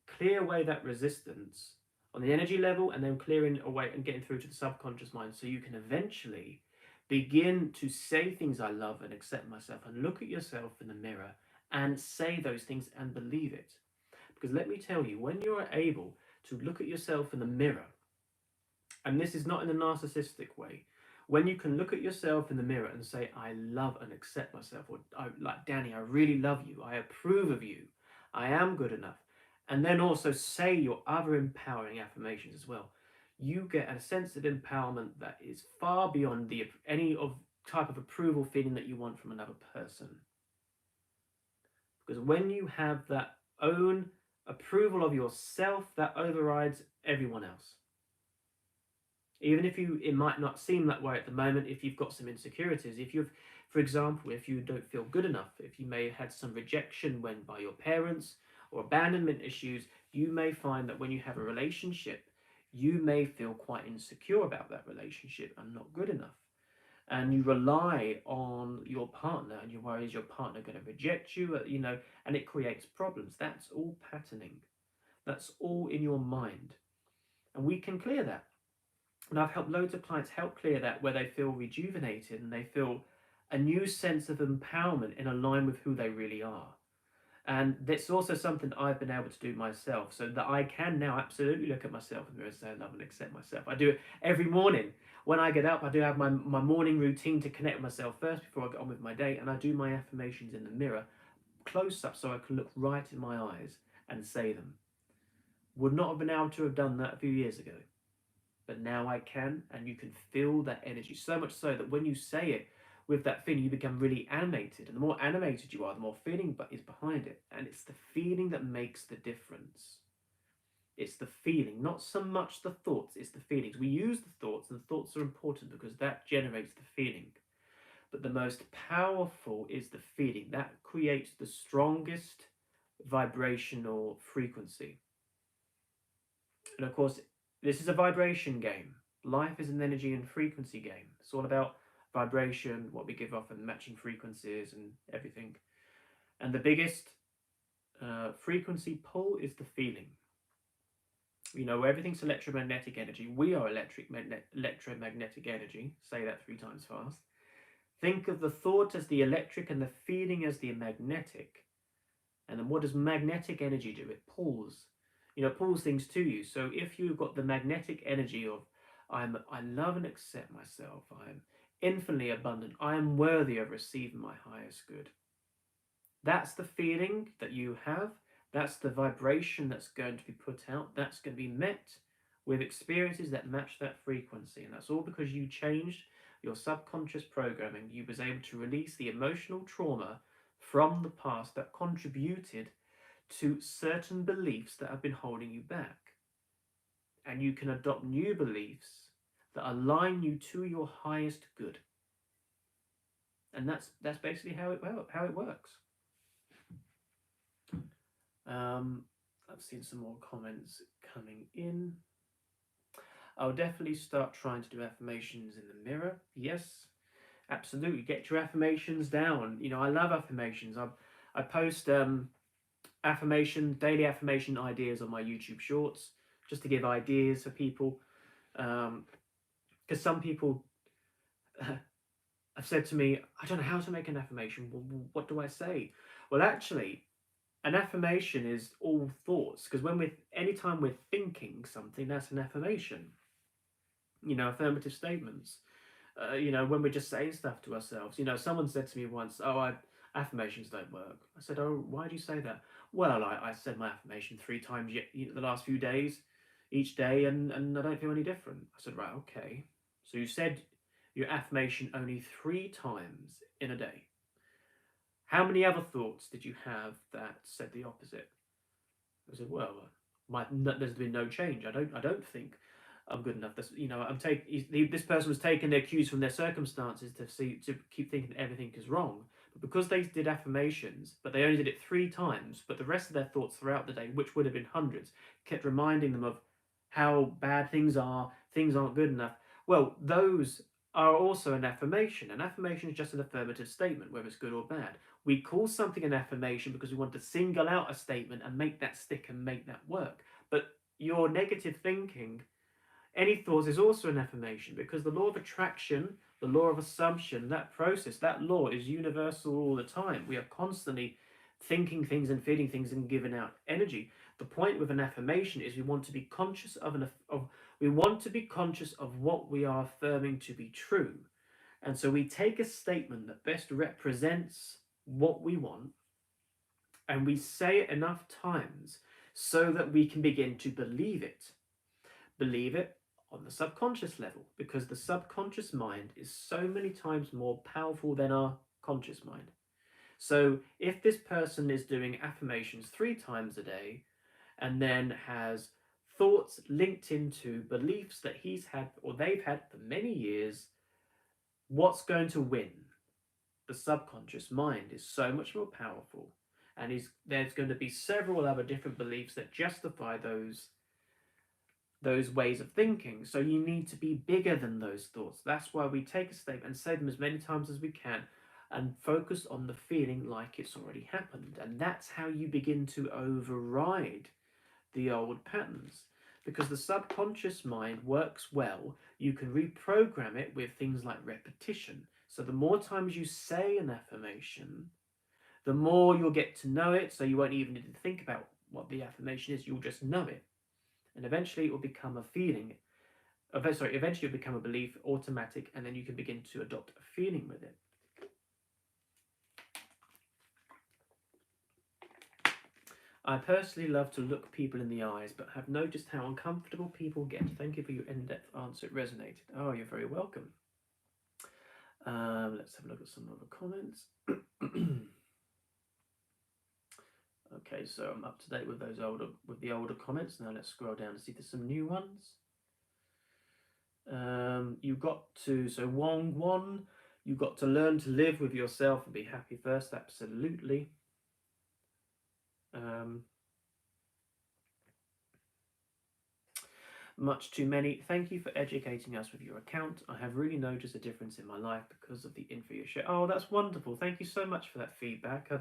clear away that resistance on the energy level, and then clearing away and getting through to the subconscious mind, so you can eventually begin to say things I love and accept myself, and look at yourself in the mirror and say those things and believe it. Because let me tell you, when you're able to look at yourself in the mirror, and this is not in a narcissistic way, when you can look at yourself in the mirror and say, I love and accept myself, or like Danny, I really love you, I approve of you, I am good enough, and then also say your other empowering affirmations as well, you get a sense of empowerment that is far beyond any of type of approval feeling that you want from another person. Because when you have that own approval of yourself, that overrides everyone else. Even if it might not seem that way at the moment, if you've got some insecurities, for example, if you don't feel good enough, if you may have had some rejection by your parents or abandonment issues, you may find that when you have a relationship, you may feel quite insecure about that relationship and not good enough. And you rely on your partner, and you worry, is your partner going to reject you? And it creates problems. That's all patterning. That's all in your mind. And we can clear that. And I've helped loads of clients help clear that, where they feel rejuvenated and they feel a new sense of empowerment in line with who they really are. And that's also something I've been able to do myself, so that I can now absolutely look at myself in the mirror and say I love and accept myself. I do it every morning. When I get up, I do have my morning routine to connect with myself first before I get on with my day, and I do my affirmations in the mirror, close up, so I can look right in my eyes and say them. Would not have been able to have done that a few years ago, but now I can, and you can feel that energy, so much so that when you say it with that feeling, you become really animated, and the more animated you are, the more feeling is behind it, and it's the feeling that makes the difference. It's the feeling, not so much the thoughts, it's the feelings. We use the thoughts, and the thoughts are important because that generates the feeling, but the most powerful is the feeling. That creates the strongest vibrational frequency. And of course, this is a vibration game. Life is an energy and frequency game. It's all about vibration, what we give off, and matching frequencies and everything. And the biggest frequency pull is the feeling. Everything's electromagnetic energy. We are electromagnetic energy. Say that 3 times fast. Think of the thought as the electric and the feeling as the magnetic. And then what does magnetic energy do? It pulls. It pulls things to you. So if you've got the magnetic energy of I love and accept myself, I am infinitely abundant, I am worthy of receiving my highest good. That's the feeling that you have. That's the vibration that's going to be put out. That's going to be met with experiences that match that frequency. And that's all because you changed your subconscious programming. You was able to release the emotional trauma from the past that contributed to certain beliefs that have been holding you back. And you can adopt new beliefs that align you to your highest good. And that's basically how it works. I've seen some more comments coming in. I'll definitely start trying to do affirmations in the mirror. Yes, absolutely. Get your affirmations down. I love affirmations. I post daily affirmation ideas on my YouTube shorts, just to give ideas for people. Because some people have said to me, I don't know how to make an affirmation. What do I say? Well, actually, an affirmation is all thoughts, because anytime we're thinking something, that's an affirmation. Affirmative statements. When we're just saying stuff to ourselves. Someone said to me once, affirmations don't work. I said, oh, why do you say that? Well, I said my affirmation 3 times the last few days, each day, and I don't feel any different. I said, right, okay. So you said your affirmation only 3 times in a day. How many other thoughts did you have that said the opposite? I said, well, there's been no change. I don't think I'm good enough. This person was taking their cues from their circumstances to keep thinking everything is wrong. But because they did affirmations, but they only did it 3 times, but the rest of their thoughts throughout the day, which would have been hundreds, kept reminding them of how bad things aren't good enough. Well, those are also an affirmation. An affirmation is just an affirmative statement, whether it's good or bad. We call something an affirmation because we want to single out a statement and make that stick and make that work. But your negative thinking, any thoughts, is also an affirmation, because the law of attraction, the law of assumption, that process, that law is universal all the time. We are constantly thinking things and feeling things and giving out energy. The point with an affirmation is we want to be conscious of what we are affirming to be true. And so we take a statement that best represents what we want, and we say it enough times so that we can begin to believe it. Believe it on the subconscious level, because the subconscious mind is so many times more powerful than our conscious mind. So if this person is doing affirmations 3 times a day and then has thoughts linked into beliefs that he's had or they've had for many years, what's going to win? The subconscious mind is so much more powerful, and there's going to be several other different beliefs that justify those ways of thinking. So you need to be bigger than those thoughts. That's why we take a statement and say them as many times as we can and focus on the feeling like it's already happened. And that's how you begin to override the old patterns. Because the subconscious mind works well, you can reprogram it with things like repetition. So the more times you say an affirmation, the more you'll get to know it. So you won't even need to think about what the affirmation is, you'll just know it. And eventually it will become a feeling. Eventually it'll become a belief, automatic, and then you can begin to adopt a feeling with it. I personally love to look people in the eyes, but have noticed how uncomfortable people get. Thank you for your in-depth answer. It resonated. Oh, you're very welcome. Let's have a look at some other comments. Okay, so I'm up to date with the older comments. Now let's scroll down to see if there's some new ones. So Wong, you got to learn to live with yourself and be happy first. Absolutely. Much too many. Thank you for educating us with your account. I have really noticed a difference in my life because of the info you share. Oh, that's wonderful. Thank you so much for that feedback.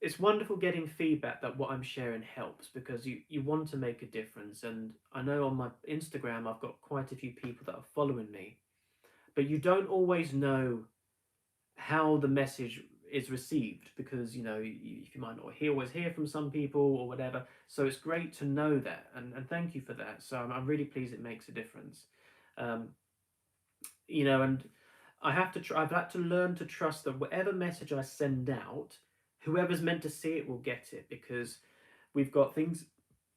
It's wonderful getting feedback that what I'm sharing helps, because you want to make a difference. And I know on my Instagram I've got quite a few people that are following me, but you don't always know how the message is received, because you might not always hear from some people or whatever. So it's great to know that, and thank you for that. So I'm really pleased it makes a difference. And I've had to learn to trust that whatever message I send out, whoever's meant to see it will get it, because we've got things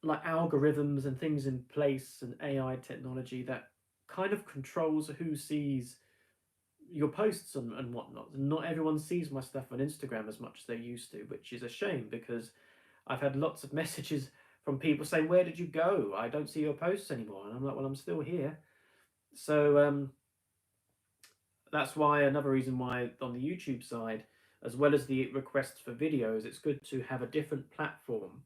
like algorithms and things in place and AI technology that kind of controls who sees your posts and whatnot. And not everyone sees my stuff on Instagram as much as they used to, which is a shame, because I've had lots of messages from people saying, where did you go? I don't see your posts anymore. And I'm like, well, I'm still here. So that's why, another reason why on the YouTube side, as well as the requests for videos, it's good to have a different platform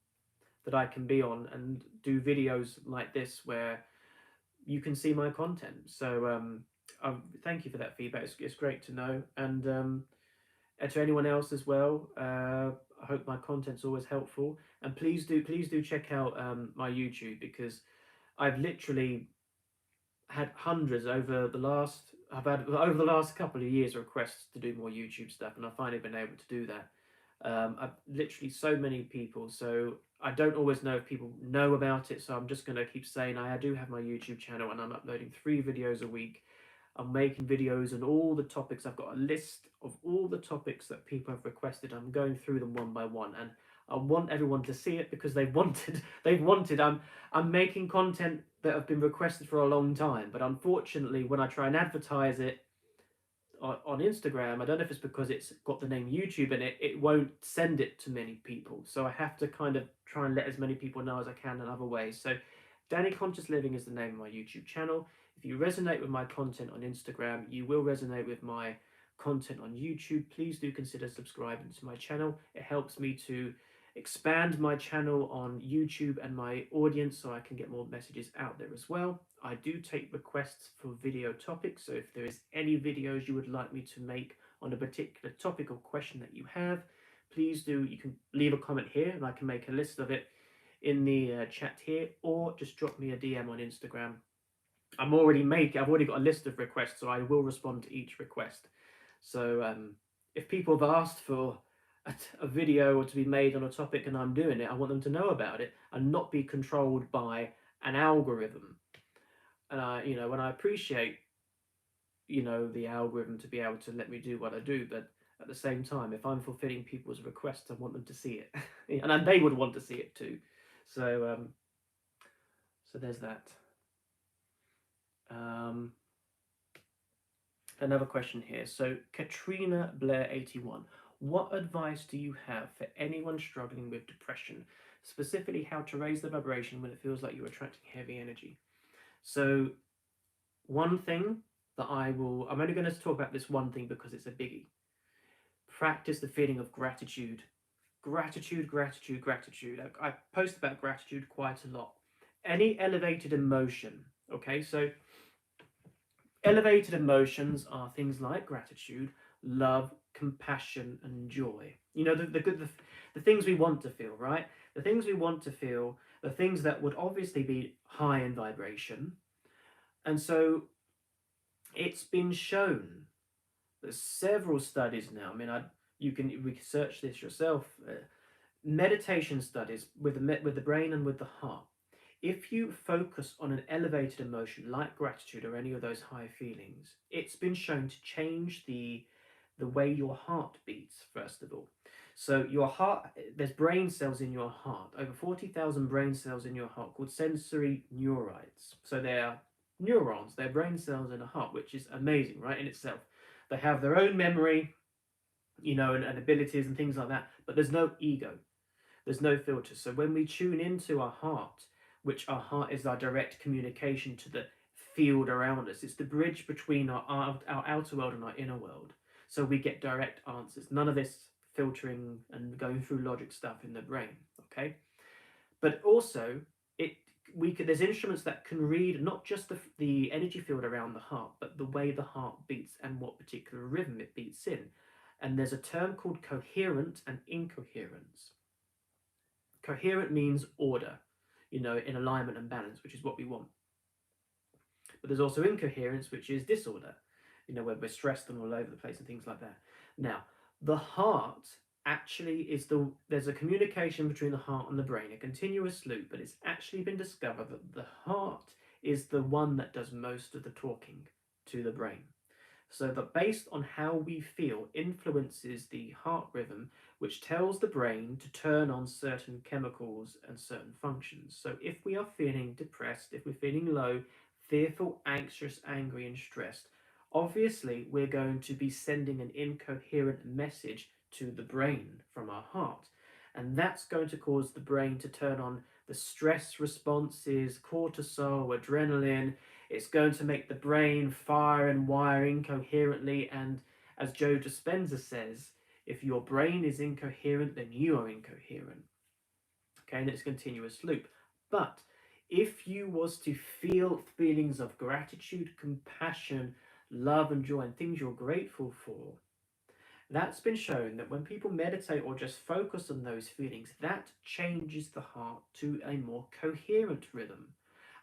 that I can be on and do videos like this where you can see my content. So thank you for that feedback. It's great to know. And to anyone else as well, I hope my content's always helpful. And please do check out my YouTube, because I've literally had hundreds over the last I've had over the last couple of years requests to do more YouTube stuff, and I've finally been able to do that. I've literally so many people, so I don't always know if people know about it. So I'm just going to keep saying I do have my YouTube channel, and I'm uploading 3 videos a week. I'm making videos on all the topics. I've got a list of all the topics that people have requested. I'm going through them one by one, and I want everyone to see it because they've wanted. They've wanted. I'm making content that have been requested for a long time, but unfortunately, when I try and advertise it on Instagram, I don't know if it's because it's got the name YouTube in it, it won't send it to many people. So I have to kind of try and let as many people know as I can in other ways. So Danny Conscious Living is the name of my YouTube channel. If you resonate with my content on Instagram, you will resonate with my content on YouTube. Please do consider subscribing to my channel. It helps me to expand my channel on YouTube and my audience, so I can get more messages out there as well. I do take requests for video topics, so if there is any videos you would like me to make on a particular topic or question that you have, please do. You can leave a comment here and I can make a list of it in the chat here, or just drop me a DM on Instagram. I've already got a list of requests, so I will respond to each request. So if people have asked for a video or to be made on a topic and I'm doing it, I want them to know about it and not be controlled by an algorithm. And when I appreciate, the algorithm to be able to let me do what I do, but at the same time, if I'm fulfilling people's requests, I want them to see it, and they would want to see it too. So there's that. Another question here. So Katrina Blair 81. What advice do you have for anyone struggling with depression? Specifically, how to raise the vibration when it feels like you're attracting heavy energy. So one thing that I'm only going to talk about this one thing because it's a biggie. Practice the feeling of gratitude. Gratitude, gratitude, gratitude. I post about gratitude quite a lot. Any elevated emotion, okay? So elevated emotions are things like gratitude, love, compassion, and joy. The things we want to feel, right? The things we want to feel, the things that would obviously be high in vibration. And so it's been shown. There's several studies now. We can search this yourself. Meditation studies with the brain and with the heart. If you focus on an elevated emotion like gratitude or any of those high feelings, it's been shown to change the way your heart beats, first of all. So your heart, there's brain cells in your heart, over 40,000 brain cells in your heart called sensory neurites. So they're neurons, they're brain cells in a heart, which is amazing, right, in itself. They have their own memory, and abilities and things like that, but there's no ego. There's no filter. So when we tune into our heart, which our heart is our direct communication to the field around us, it's the bridge between our outer world and our inner world. So we get direct answers. None of this filtering and going through logic stuff in the brain, okay? But also, there's instruments that can read not just the energy field around the heart, but the way the heart beats and what particular rhythm it beats in. And there's a term called coherent and incoherence. Coherent means order, in alignment and balance, which is what we want. But there's also incoherence, which is disorder, where we're stressed and all over the place and things like that. Now, the heart actually there's a communication between the heart and the brain, a continuous loop, but it's actually been discovered that the heart is the one that does most of the talking to the brain. So that based on how we feel influences the heart rhythm, which tells the brain to turn on certain chemicals and certain functions. So if we are feeling depressed, if we're feeling low, fearful, anxious, angry, and stressed, obviously we're going to be sending an incoherent message to the brain from our heart. And that's going to cause the brain to turn on the stress responses, cortisol, adrenaline. It's going to make the brain fire and wire incoherently. And as Joe Dispenza says, if your brain is incoherent, then you are incoherent. Okay, and it's a continuous loop. But if you was to feel feelings of gratitude, compassion, love, and joy, and things you're grateful for, That's been shown that when people meditate or just focus on those feelings, that changes the heart to a more coherent rhythm.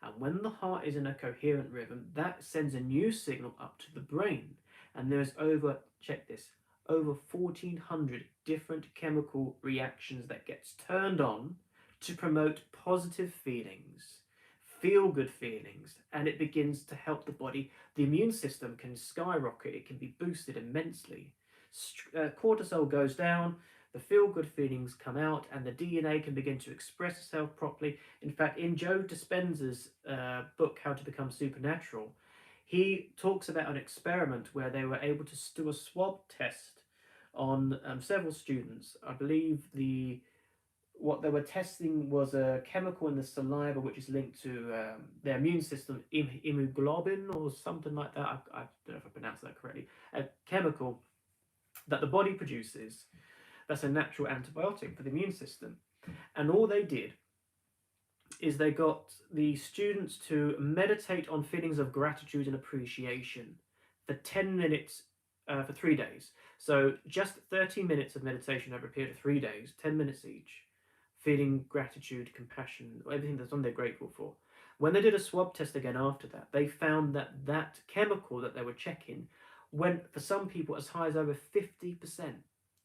And when the heart is in a coherent rhythm, that sends a new signal up to the brain. And there's over, check this, over 1400 different chemical reactions that gets turned on to promote positive feelings, feel good feelings, and it begins to help the body. The immune system can skyrocket, it can be boosted immensely. Cortisol goes down, the feel good feelings come out, and the DNA can begin to express itself properly. In fact, in Joe Dispenza's book, How to Become Supernatural, he talks about an experiment where they were able to do a swab test on several students. I believe what they were testing was a chemical in the saliva which is linked to their immune system, immunoglobulin or something like that. I don't know if I pronounced that correctly. A chemical that the body produces that's a natural antibiotic for the immune system. And all they did is they got the students to meditate on feelings of gratitude and appreciation for 10 minutes for 3 days. So just 30 minutes of meditation over a period of 3 days, 10 minutes each, feeling gratitude, compassion, everything that's on they're grateful for. When they did a swab test again after that, they found that that chemical that they were checking went for some people as high as over 50%,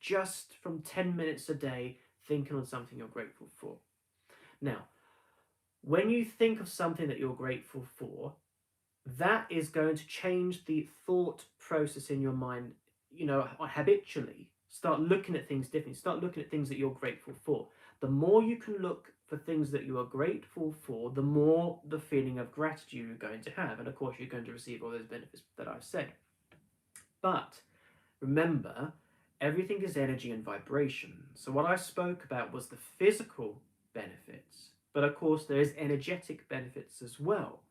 just from 10 minutes a day thinking on something you're grateful for. Now, when you think of something that you're grateful for, that is going to change the thought process in your mind, habitually. Start looking at things differently. Start looking at things that you're grateful for. The more you can look for things that you are grateful for, the more the feeling of gratitude you're going to have. And of course, you're going to receive all those benefits that I've said. But remember, everything is energy and vibration. So what I spoke about was the physical benefits. But of course, there is energetic benefits as well.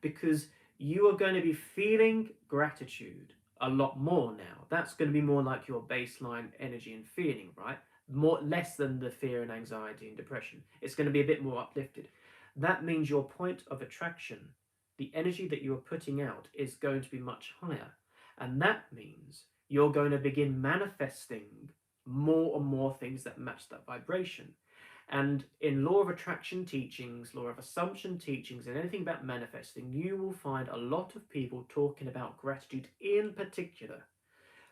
Because you are going to be feeling gratitude a lot more now. That's going to be more like your baseline energy and feeling, right? Less than the fear and anxiety and depression. It's going to be a bit more uplifted. That means your point of attraction, the energy that you are putting out, is going to be much higher. And that means you're going to begin manifesting more and more things that match that vibration. And in law of attraction teachings, law of assumption teachings, and anything about manifesting, you will find a lot of people talking about gratitude in particular.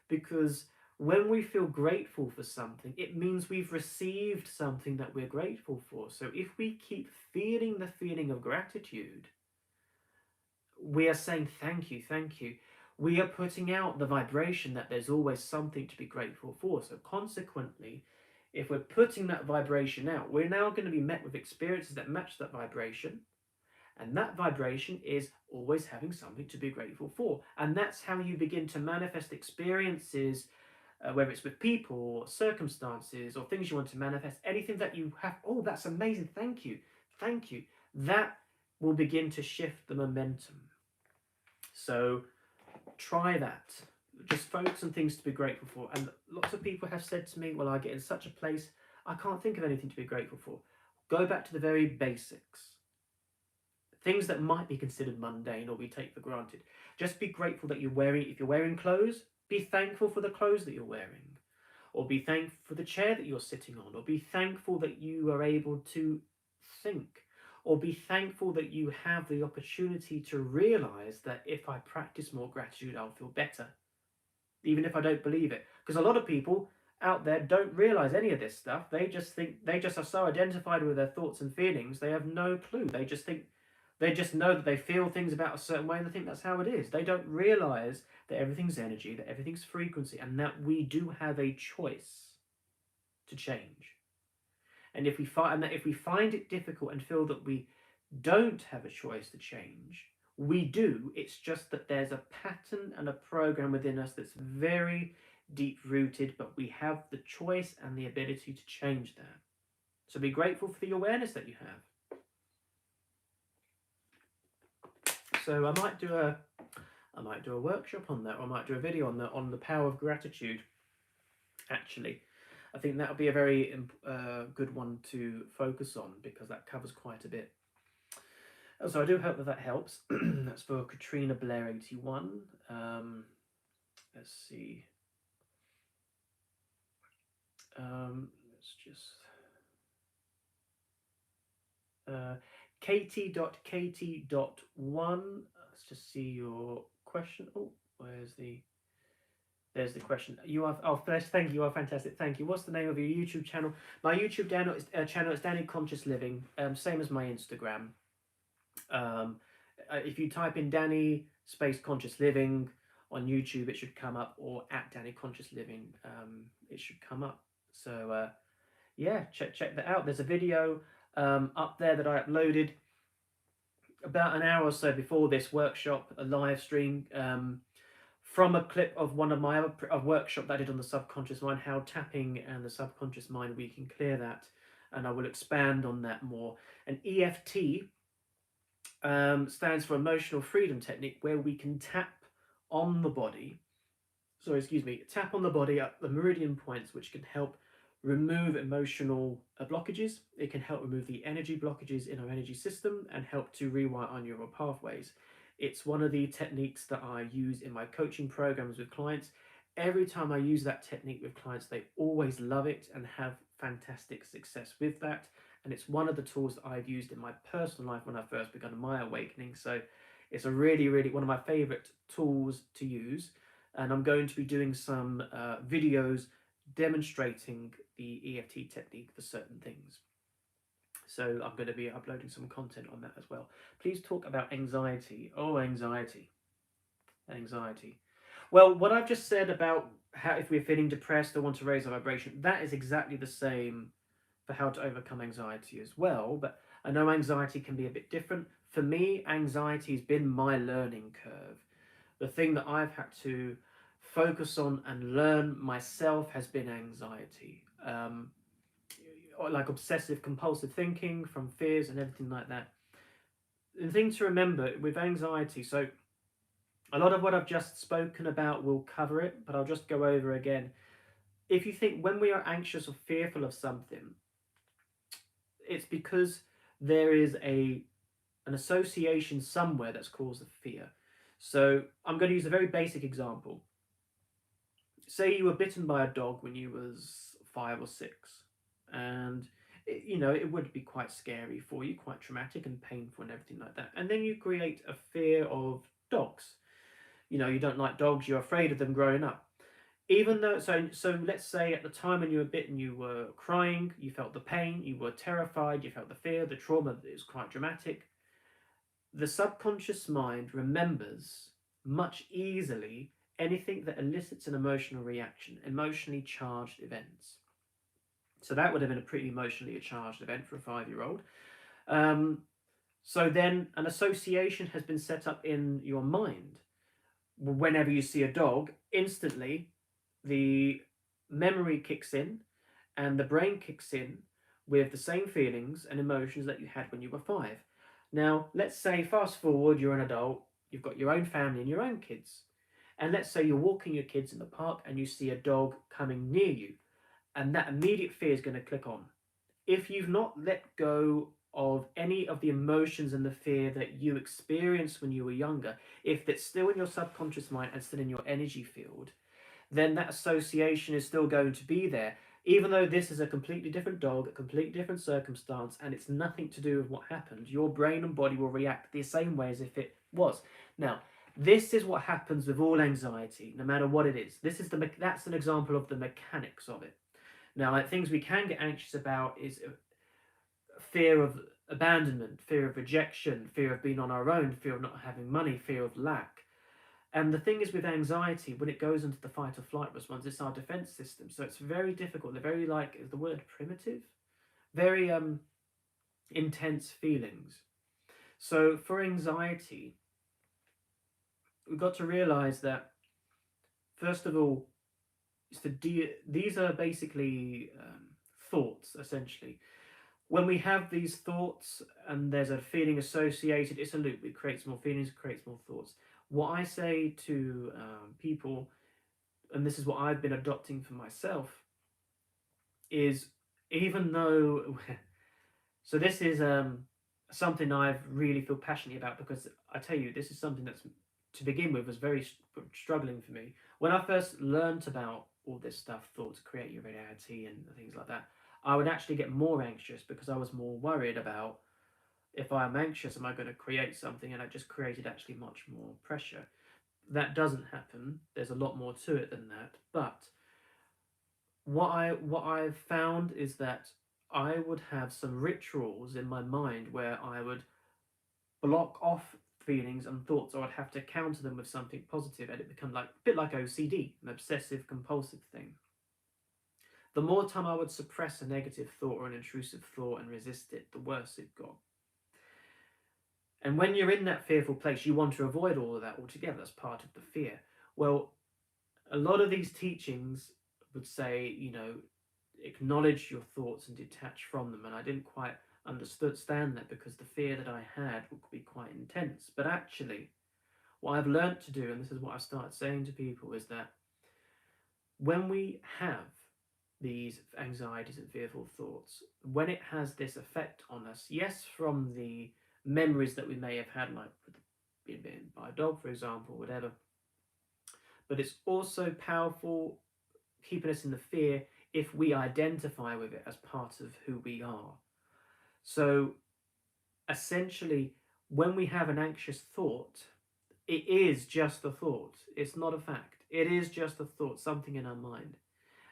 Because when we feel grateful for something, it means we've received something that we're grateful for. So if we keep feeling the feeling of gratitude, we are saying thank you, thank you. We are putting out the vibration that there's always something to be grateful for. So consequently, if we're putting that vibration out, we're now going to be met with experiences that match that vibration. And that vibration is always having something to be grateful for. And that's how you begin to manifest experiences, whether it's with people or circumstances or things you want to manifest, anything that you have. Oh, that's amazing. Thank you. Thank you. That will begin to shift the momentum. So try that. Just focus on things to be grateful for. And lots of people have said to me, well, I get in such a place, I can't think of anything to be grateful for. Go back to the very basics. Things that might be considered mundane or we take for granted. Just be grateful that if you're wearing clothes, be thankful for the clothes that you're wearing. Or be thankful for the chair that you're sitting on. Or be thankful that you are able to think. Or be thankful that you have the opportunity to realize that if I practice more gratitude, I'll feel better. Even if I don't believe it. Because a lot of people out there don't realize any of this stuff. They just are so identified with their thoughts and feelings, they have no clue. They just know that they feel things about a certain way and they think that's how it is. They don't realize that everything's energy, that everything's frequency, and that we do have a choice to change. And if we find it difficult and feel that we don't have a choice to change, we do. It's just that there's a pattern and a program within us that's very deep rooted, but we have the choice and the ability to change that. So be grateful for the awareness that you have. So I might do a workshop on that, or I might do a video on the power of gratitude. Actually, I think that would be a very good one to focus on, because that covers quite a bit. So I do hope that helps. That's for Katrina Blair 81. Let's see. Let's just Katie.Katie.1. Let's just see your question. Oh, there's the question. You are first. Thank you. You are fantastic. Thank you. What's the name of your YouTube channel? My YouTube channel is Danny Conscious Living. Same as my Instagram. If you type in Danny space Conscious Living on YouTube, it should come up, or at Danny Conscious Living, it should come up. So yeah, check that out. There's a video up there that I uploaded about an hour or so before this workshop, a live stream, from a clip of one of my other workshop that I did on the subconscious mind, how tapping and the subconscious mind, we can clear that, and I will expand on that more. And EFT stands for Emotional Freedom Technique, where we can tap on the body. Tap on the body at the meridian points, which can help remove emotional blockages. It can help remove the energy blockages in our energy system and help to rewire our neural pathways. It's one of the techniques that I use in my coaching programs with clients. Every time I use that technique with clients, they always love it and have fantastic success with that. And it's one of the tools that I've used in my personal life when I first began my awakening. So it's a really, really one of my favorite tools to use. And I'm going to be doing some videos demonstrating the EFT technique for certain things. So I'm going to be uploading some content on that as well. Please talk about anxiety. Oh, anxiety. Well, what I've just said about how if we're feeling depressed or want to raise our vibration, that is exactly the same for how to overcome anxiety as well. But I know anxiety can be a bit different. For me, anxiety has been my learning curve. The thing that I've had to focus on and learn myself has been anxiety. Like obsessive compulsive thinking from fears and everything like that. The thing to remember with anxiety, so a lot of what I've just spoken about will cover it, but I'll just go over again. If you think when we are anxious or fearful of something, it's because there is an association somewhere that's caused the fear. So I'm going to use a very basic example. Say you were bitten by a dog when you was 5 or 6, and it would be quite scary for you, quite traumatic and painful and everything like that. And then you create a fear of dogs. You don't like dogs, you're afraid of them growing up. Even though, so let's say at the time when you were bitten, you were crying, you felt the pain, you were terrified, you felt the fear, the trauma, it was quite dramatic. The subconscious mind remembers much easily anything that elicits an emotional reaction, emotionally charged events. So that would have been a pretty emotionally charged event for a 5-year-old. So then an association has been set up in your mind. Whenever you see a dog, instantly the memory kicks in and the brain kicks in with the same feelings and emotions that you had when you were 5. Now, let's say fast forward, you're an adult, you've got your own family and your own kids. And let's say you're walking your kids in the park and you see a dog coming near you, and that immediate fear is going to click on. If you've not let go of any of the emotions and the fear that you experienced when you were younger, if that's still in your subconscious mind and still in your energy field, then that association is still going to be there. Even though this is a completely different dog, a completely different circumstance, and it's nothing to do with what happened, your brain and body will react the same way as if it was. Now, this is what happens with all anxiety, no matter what it is. That's an example of the mechanics of it. Now, like, things we can get anxious about is fear of abandonment, fear of rejection, fear of being on our own, fear of not having money, fear of lack. And the thing is with anxiety, when it goes into the fight or flight response, it's our defense system. So it's very difficult. They're very, like, is the word primitive? Very intense feelings. So for anxiety, we've got to realize that, first of all, these are basically thoughts, essentially. When we have these thoughts and there's a feeling associated, it's a loop. It creates more feelings, it creates more thoughts. What I say to people, and this is what I've been adopting for myself, is even though, so this is something I really feel passionately about, because I tell you, this is something that's, to begin with, was very struggling for me. When I first learnt about all this stuff thought to create your reality and things like that, I would actually get more anxious because I was more worried about, if I'm anxious, am I going to create something? And I just created actually much more pressure. That doesn't happen. There's a lot more to it than that. But what I've found is that I would have some rituals in my mind where I would block off feelings and thoughts, or I'd have to counter them with something positive, and it become like a bit like OCD, an obsessive compulsive thing. The more time I would suppress a negative thought or an intrusive thought and resist it, the worse it got. And when you're in that fearful place, you want to avoid all of that altogether. That's part of the fear. Well, a lot of these teachings would say, acknowledge your thoughts and detach from them. And I didn't quite understand that because the fear that I had would be quite intense. But actually, what I've learned to do, and this is what I've started saying to people, is that when we have these anxieties and fearful thoughts, when it has this effect on us, yes, from the memories that we may have had, like being bitten by a dog, for example, whatever, but it's also powerful keeping us in the fear if we identify with it as part of who we are. So essentially, when we have an anxious thought, it is just a thought. It's not a fact. It is just a thought, something in our mind.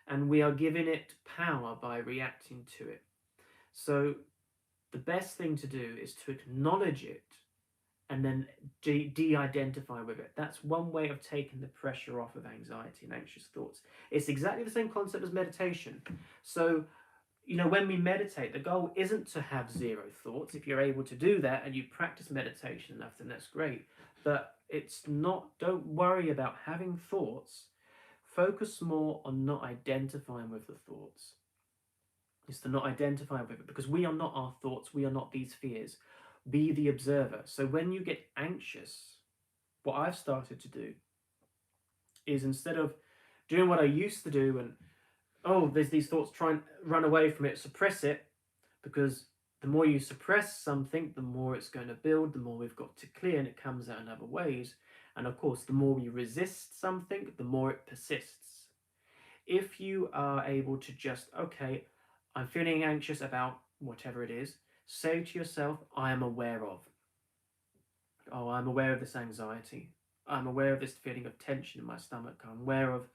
And we are giving it power by reacting to it. So the best thing to do is to acknowledge it and then de-identify with it. That's one way of taking the pressure off of anxiety and anxious thoughts. It's exactly the same concept as meditation. So, when we meditate, the goal isn't to have zero thoughts. If you're able to do that and you practice meditation enough, then that's great. But it's not, don't worry about having thoughts. Focus more on not identifying with the thoughts. It's to not identify with it, because we are not our thoughts. We are not these fears. Be the observer. So when you get anxious, what I've started to do is, instead of doing what I used to do and, there's these thoughts, try and run away from it, suppress it, because the more you suppress something, the more it's going to build, the more we've got to clear, and it comes out in other ways. And of course, the more we resist something, the more it persists. If you are able to just, okay, I'm feeling anxious about whatever it is, say to yourself, I am aware of. I'm aware of this anxiety. I'm aware of this feeling of tension in my stomach. I'm aware of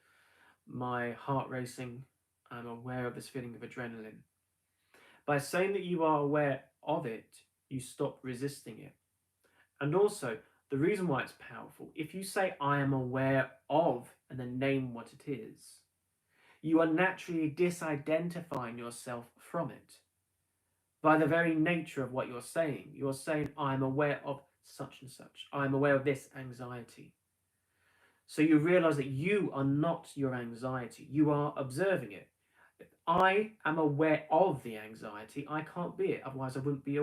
my heart racing. I'm aware of this feeling of adrenaline. By saying that you are aware of it, you stop resisting it. And also, the reason why it's powerful, if you say, I am aware of, and then name what it is, you are naturally disidentifying yourself from it. By the very nature of what you're saying, I'm aware of such and such. I'm aware of this anxiety. So you realize that you are not your anxiety. You are observing it. If I am aware of the anxiety, I can't be it. Otherwise, I wouldn't be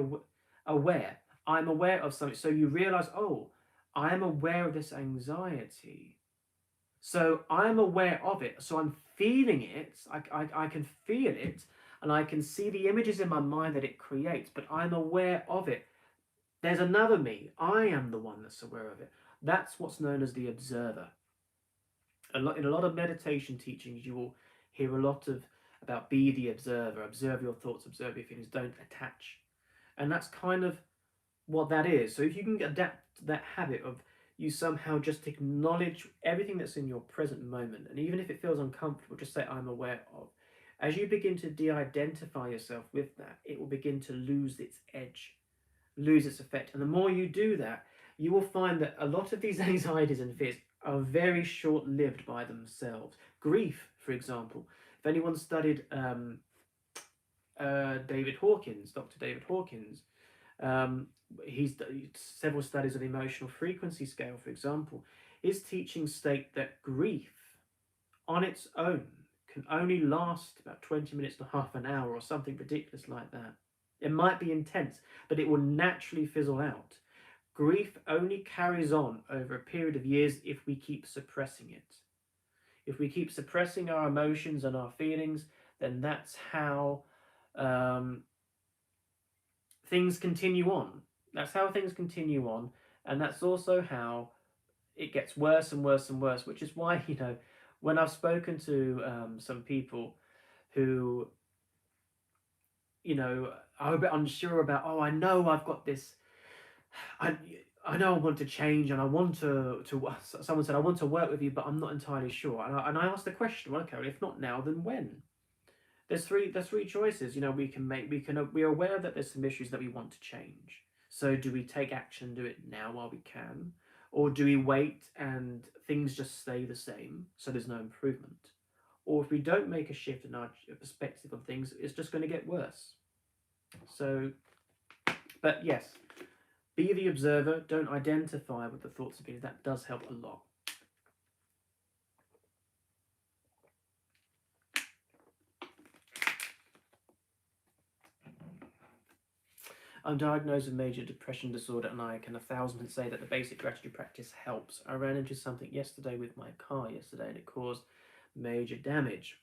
aware. I'm aware of something. So you realize, I am aware of this anxiety. So I'm aware of it. So I'm feeling it. I can feel it. And I can see the images in my mind that it creates, but I'm aware of it. There's another me. I am the one that's aware of it. That's what's known as the observer. In a lot of meditation teachings, you will hear a lot about be the observer, observe your thoughts, observe your feelings, don't attach. And that's kind of what that is. So if you can adapt that habit of you somehow just acknowledge everything that's in your present moment, and even if it feels uncomfortable, just say, I'm aware of. As you begin to de-identify yourself with that, it will begin to lose its edge, lose its effect. And the more you do that, you will find that a lot of these anxieties and fears are very short-lived by themselves. Grief, for example. If anyone studied David Hawkins, Dr. David Hawkins, he's done several studies of the emotional frequency scale, for example. His teachings state that grief on its own can only last about 20 minutes to half an hour or something ridiculous like that. It might be intense, but it will naturally fizzle out. Grief only carries on over a period of years if we keep suppressing it. If we keep suppressing our emotions and our feelings, then that's how things continue on. That's how things continue on, and that's also how it gets worse and worse and worse, which is why, when I've spoken to some people who, you know, are a bit unsure about, oh, I know I've got this, I, I know I want to change and I want to, someone said, I want to work with you, but I'm not entirely sure. And I asked the question, well, okay, well, if not now, then when? There's three choices, you know, we can make, we're aware that there's some issues that we want to change. So do we take action and do it now while we can? Or do we wait and things just stay the same, so there's no improvement? Or if we don't make a shift in our perspective of things, it's just going to get worse. So, but yes, be the observer, don't identify with the thoughts and feelings. That does help a lot. I'm diagnosed with major depression disorder, and I can 1,000% say that the basic gratitude practice helps. I ran into something yesterday with my car yesterday, and it caused major damage.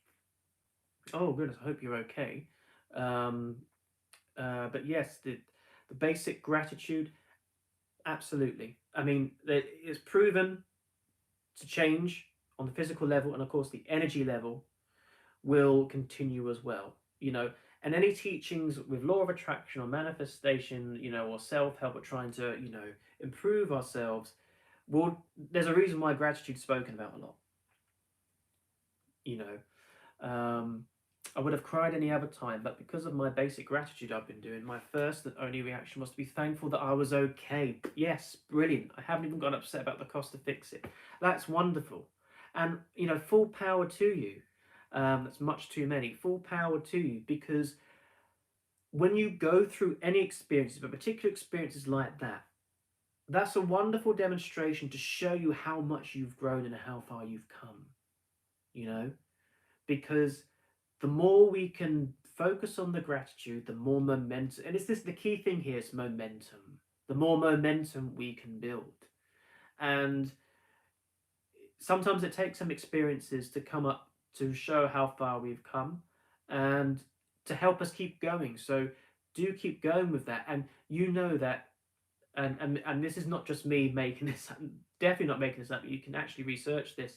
Oh goodness, I hope you're okay. Um, but yes, the basic gratitude, absolutely. I mean, it's proven to change on the physical level, and of course, the energy level will continue as well. You know, and any teachings with law of attraction or manifestation, you know, or self-help, or trying to, you know, improve ourselves, will, there's a reason why gratitude's spoken about a lot. You know, I would have cried any other time, but because of my basic gratitude I've been doing, my first and only reaction was to be thankful that I was okay. Yes, brilliant. I haven't even got upset about the cost to fix it. That's wonderful. And, you know, full power to you. That's much too many. Full power to you, because when you go through any experiences, but particular experiences like that, that's a wonderful demonstration to show you how much you've grown and how far you've come, you know, because the more we can focus on the gratitude, the more momentum, and it's this, the key thing here is momentum. The more momentum we can build. And sometimes it takes some experiences to come up to show how far we've come and to help us keep going. So do keep going with that. And you know that, and this is not just me making this up, definitely not making this up, you can actually research this.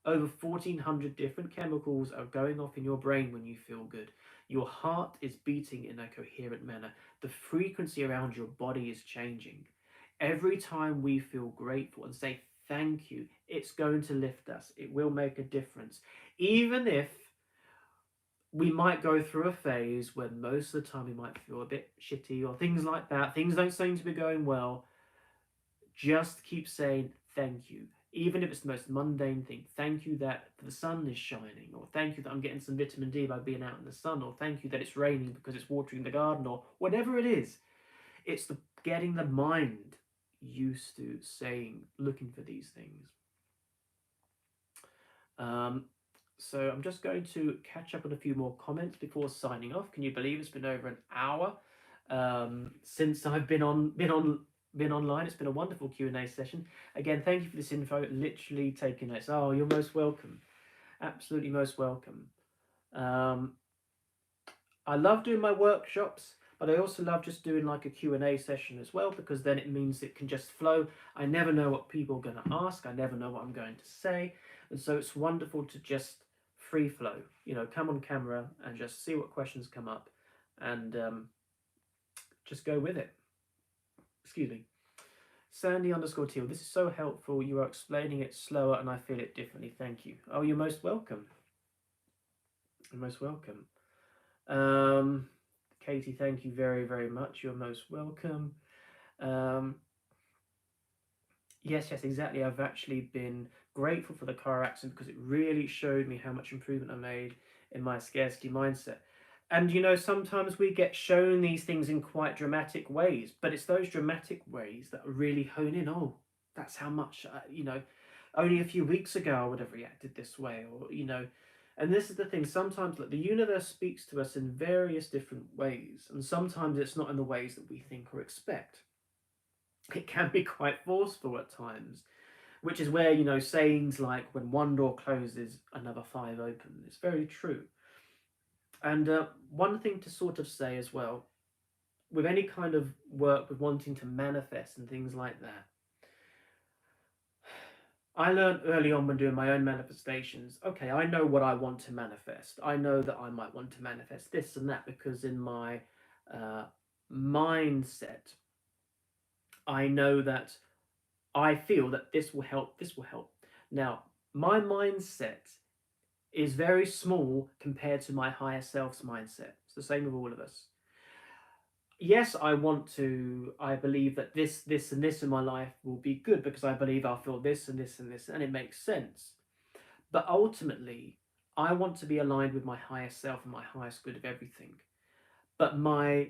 Over 1,400 different chemicals are going off in your brain when you feel good. Your heart is beating in a coherent manner. The frequency around your body is changing. Every time we feel grateful and say thank you, it's going to lift us. It will make a difference. Even if we might go through a phase where most of the time we might feel a bit shitty or things like that, things don't seem to be going well, just keep saying thank you. Even if it's the most mundane thing, thank you that the sun is shining, or thank you that I'm getting some vitamin D by being out in the sun, or thank you that it's raining because it's watering the garden, or whatever it is. It's the getting the mind used to saying, looking for these things. Um, so I'm just going to catch up on a few more comments before signing off. Can you believe it's been over an hour since I've been online? It's been a wonderful Q&A session. Again, thank you for this info. Literally taking notes. Oh, you're most welcome. Absolutely most welcome. I love doing my workshops, but I also love just doing like a Q&A session as well, because then it means it can just flow. I never know what people are going to ask. I never know what I'm going to say. And so it's wonderful to just free flow, you know, come on camera and just see what questions come up and just go with it. Excuse me. Sandy_Teal, this is so helpful. You are explaining it slower and I feel it differently. Thank you. Oh, you're most welcome. You're most welcome. Katie, thank you very, very much. You're most welcome. Yes, exactly. I've actually been grateful for the car accident because it really showed me how much improvement I made in my scarcity mindset. And you know, sometimes we get shown these things in quite dramatic ways, but it's those dramatic ways that really hone in. Oh, that's how much, you know, only a few weeks ago I would have reacted this way, or, you know, and this is the thing. Sometimes, like, the universe speaks to us in various different ways, and sometimes it's not in the ways that we think or expect. It can be quite forceful at times, which is where, you know, sayings like, when one door closes, another five open. It's very true. And one thing to sort of say as well, with any kind of work with wanting to manifest and things like that, I learned early on when doing my own manifestations, okay, I know what I want to manifest. I know that I might want to manifest this and that because in my uh, mindset, I know that I feel that this will help, this will help. Now, my mindset is very small compared to my higher self's mindset. It's the same with all of us. Yes, I believe that this and this in my life will be good because I believe I'll feel this and this and this, and it makes sense. But ultimately, I want to be aligned with my highest self and my highest good of everything. But my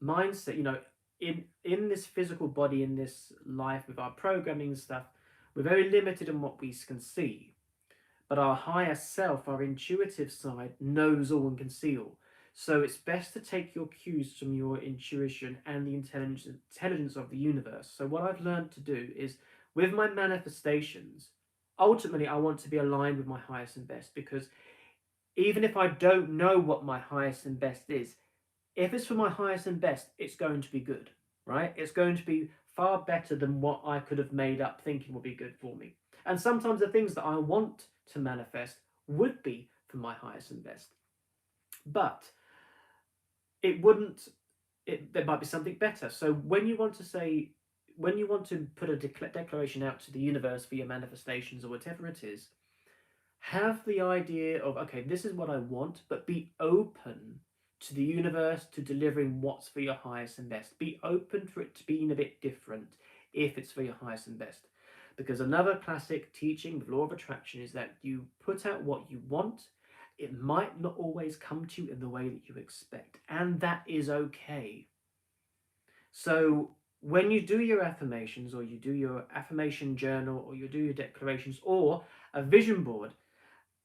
mindset, in this physical body, in this life with our programming and stuff, we're very limited in what we can see. But our higher self, our intuitive side, knows all and can see all. So it's best to take your cues from your intuition and the intelligence of the universe. So what I've learned to do is with my manifestations, ultimately I want to be aligned with my highest and best because even if I don't know what my highest and best is, if it's for my highest and best, it's going to be good, right? It's going to be far better than what I could have made up thinking would be good for me. And sometimes the things that I want to manifest would be for my highest and best. But it wouldn't, there might be something better. So when you want to put a declaration out to the universe for your manifestations or whatever it is, have the idea of, okay, this is what I want, but be open to the universe to delivering what's for your highest and best. Be open for it to being a bit different if it's for your highest and best. Because another classic teaching with law of attraction is that you put out what you want, it might not always come to you in the way that you expect, and that is okay. So when you do your affirmations, or you do your affirmation journal, or you do your declarations, or a vision board,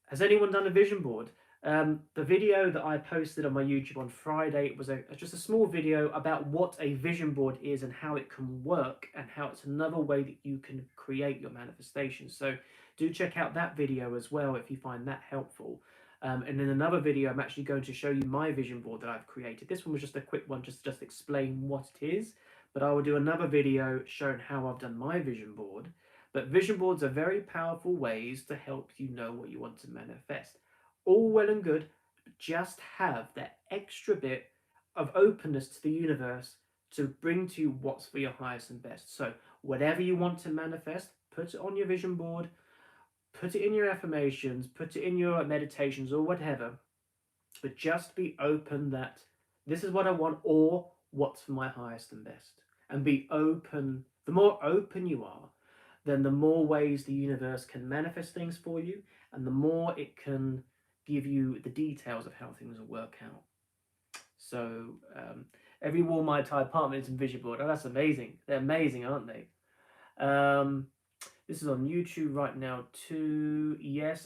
has anyone done a vision board? The video that I posted on my YouTube on Friday was just a small video about what a vision board is and how it can work and how it's another way that you can create your manifestations. So do check out that video as well if you find that helpful. And in another video, I'm actually going to show you my vision board that I've created. This one was just a quick one, just explain what it is. But I will do another video showing how I've done my vision board. But vision boards are very powerful ways to help you know what you want to manifest. All well and good, but just have that extra bit of openness to the universe to bring to you what's for your highest and best. So, whatever you want to manifest, put it on your vision board, put it in your affirmations, put it in your meditations or whatever, but just be open that this is what I want or what's for my highest and best. And be open. The more open you are, then the more ways the universe can manifest things for you, and the more it can give you the details of how things will work out. So every wall my entire apartment is in vision board. Oh, that's amazing. They're amazing, aren't they? This is on YouTube right now too. Yes,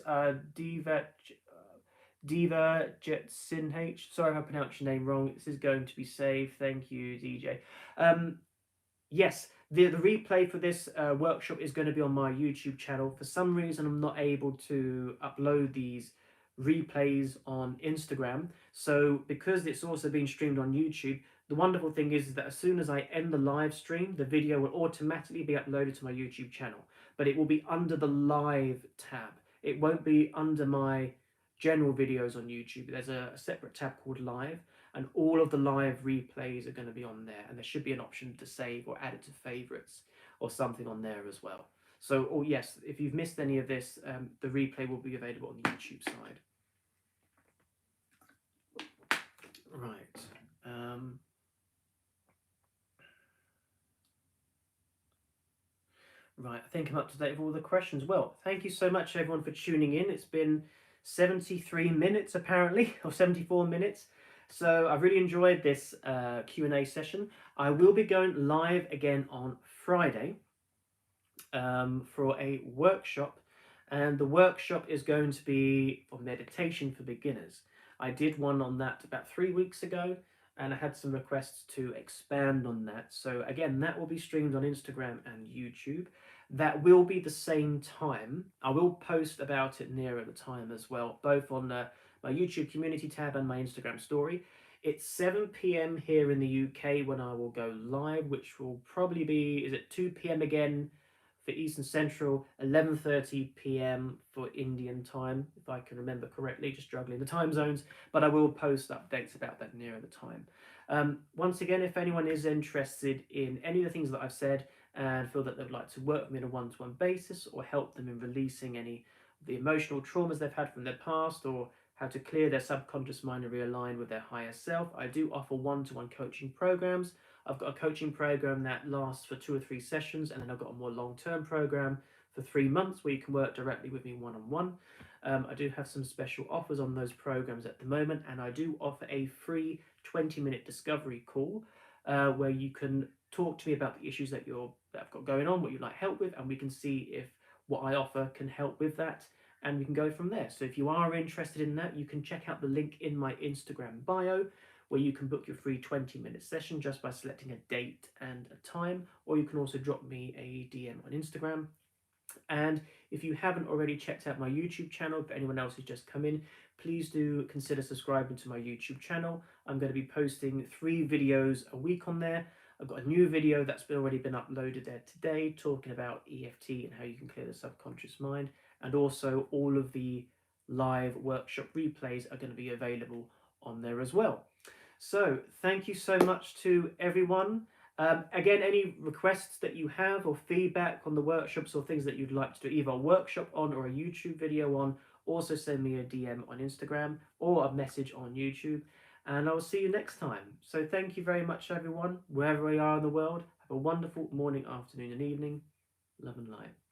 Diva Jet Sin H. Sorry if I pronounced your name wrong. This is going to be saved. Thank you, DJ. Yes, the replay for this workshop is going to be on my YouTube channel. For some reason, I'm not able to upload these replays on Instagram. So because it's also being streamed on YouTube, the wonderful thing is that as soon as I end the live stream, the video will automatically be uploaded to my YouTube channel. But it will be under the live tab. It won't be under my general videos on YouTube. There's a separate tab called live, and all of the live replays are going to be on there, and there should be an option to save or add it to favorites or something on there as well. So, oh yes, if you've missed any of this, the replay will be available on the YouTube side. Right. Right, I think I'm up to date with all the questions. Well, thank you so much everyone for tuning in. It's been 73 minutes apparently, or 74 minutes. So I've really enjoyed this Q&A session. I will be going live again on Friday for a workshop, and the workshop is going to be for meditation for beginners. I did one on that about 3 weeks ago, and I had some requests to expand on that. So again, that will be streamed on Instagram and YouTube. That will be the same time. I will post about it nearer the time as well, both on my YouTube community tab and my Instagram story. It's 7 p.m. here in the UK when I will go live, which will probably be, is it 2 p.m. again for Eastern Central, 11:30 p.m. for Indian time, if I can remember correctly, just juggling the time zones, but I will post updates about that nearer the time. Once again, if anyone is interested in any of the things that I've said and feel that they would like to work with me on a one-to-one basis or help them in releasing any of the emotional traumas they've had from their past, or how to clear their subconscious mind and realign with their higher self, I do offer one-to-one coaching programs. I've got a coaching program that lasts for 2 or 3 sessions, and then I've got a more long-term program for 3 months where you can work directly with me one-on-one. I do have some special offers on those programs at the moment, and I do offer a free 20-minute discovery call where you can talk to me about the issues that I've got going on, what you'd like help with, and we can see if what I offer can help with that, and we can go from there. So if you are interested in that, you can check out the link in my Instagram bio, where you can book your free 20-minute session just by selecting a date and a time, or you can also drop me a DM on Instagram. And if you haven't already checked out my YouTube channel, for anyone else who's just come in, please do consider subscribing to my YouTube channel. I'm going to be posting 3 videos a week on there. I've got a new video that's already been uploaded there today, talking about EFT and how you can clear the subconscious mind. And also all of the live workshop replays are going to be available on there as well. So thank you so much to everyone. Again, any requests that you have or feedback on the workshops or things that you'd like to do, either a workshop on or a YouTube video on, also send me a DM on Instagram or a message on YouTube, and I'll see you next time. So thank you very much, everyone, wherever you are in the world. Have a wonderful morning, afternoon, and evening. Love and light.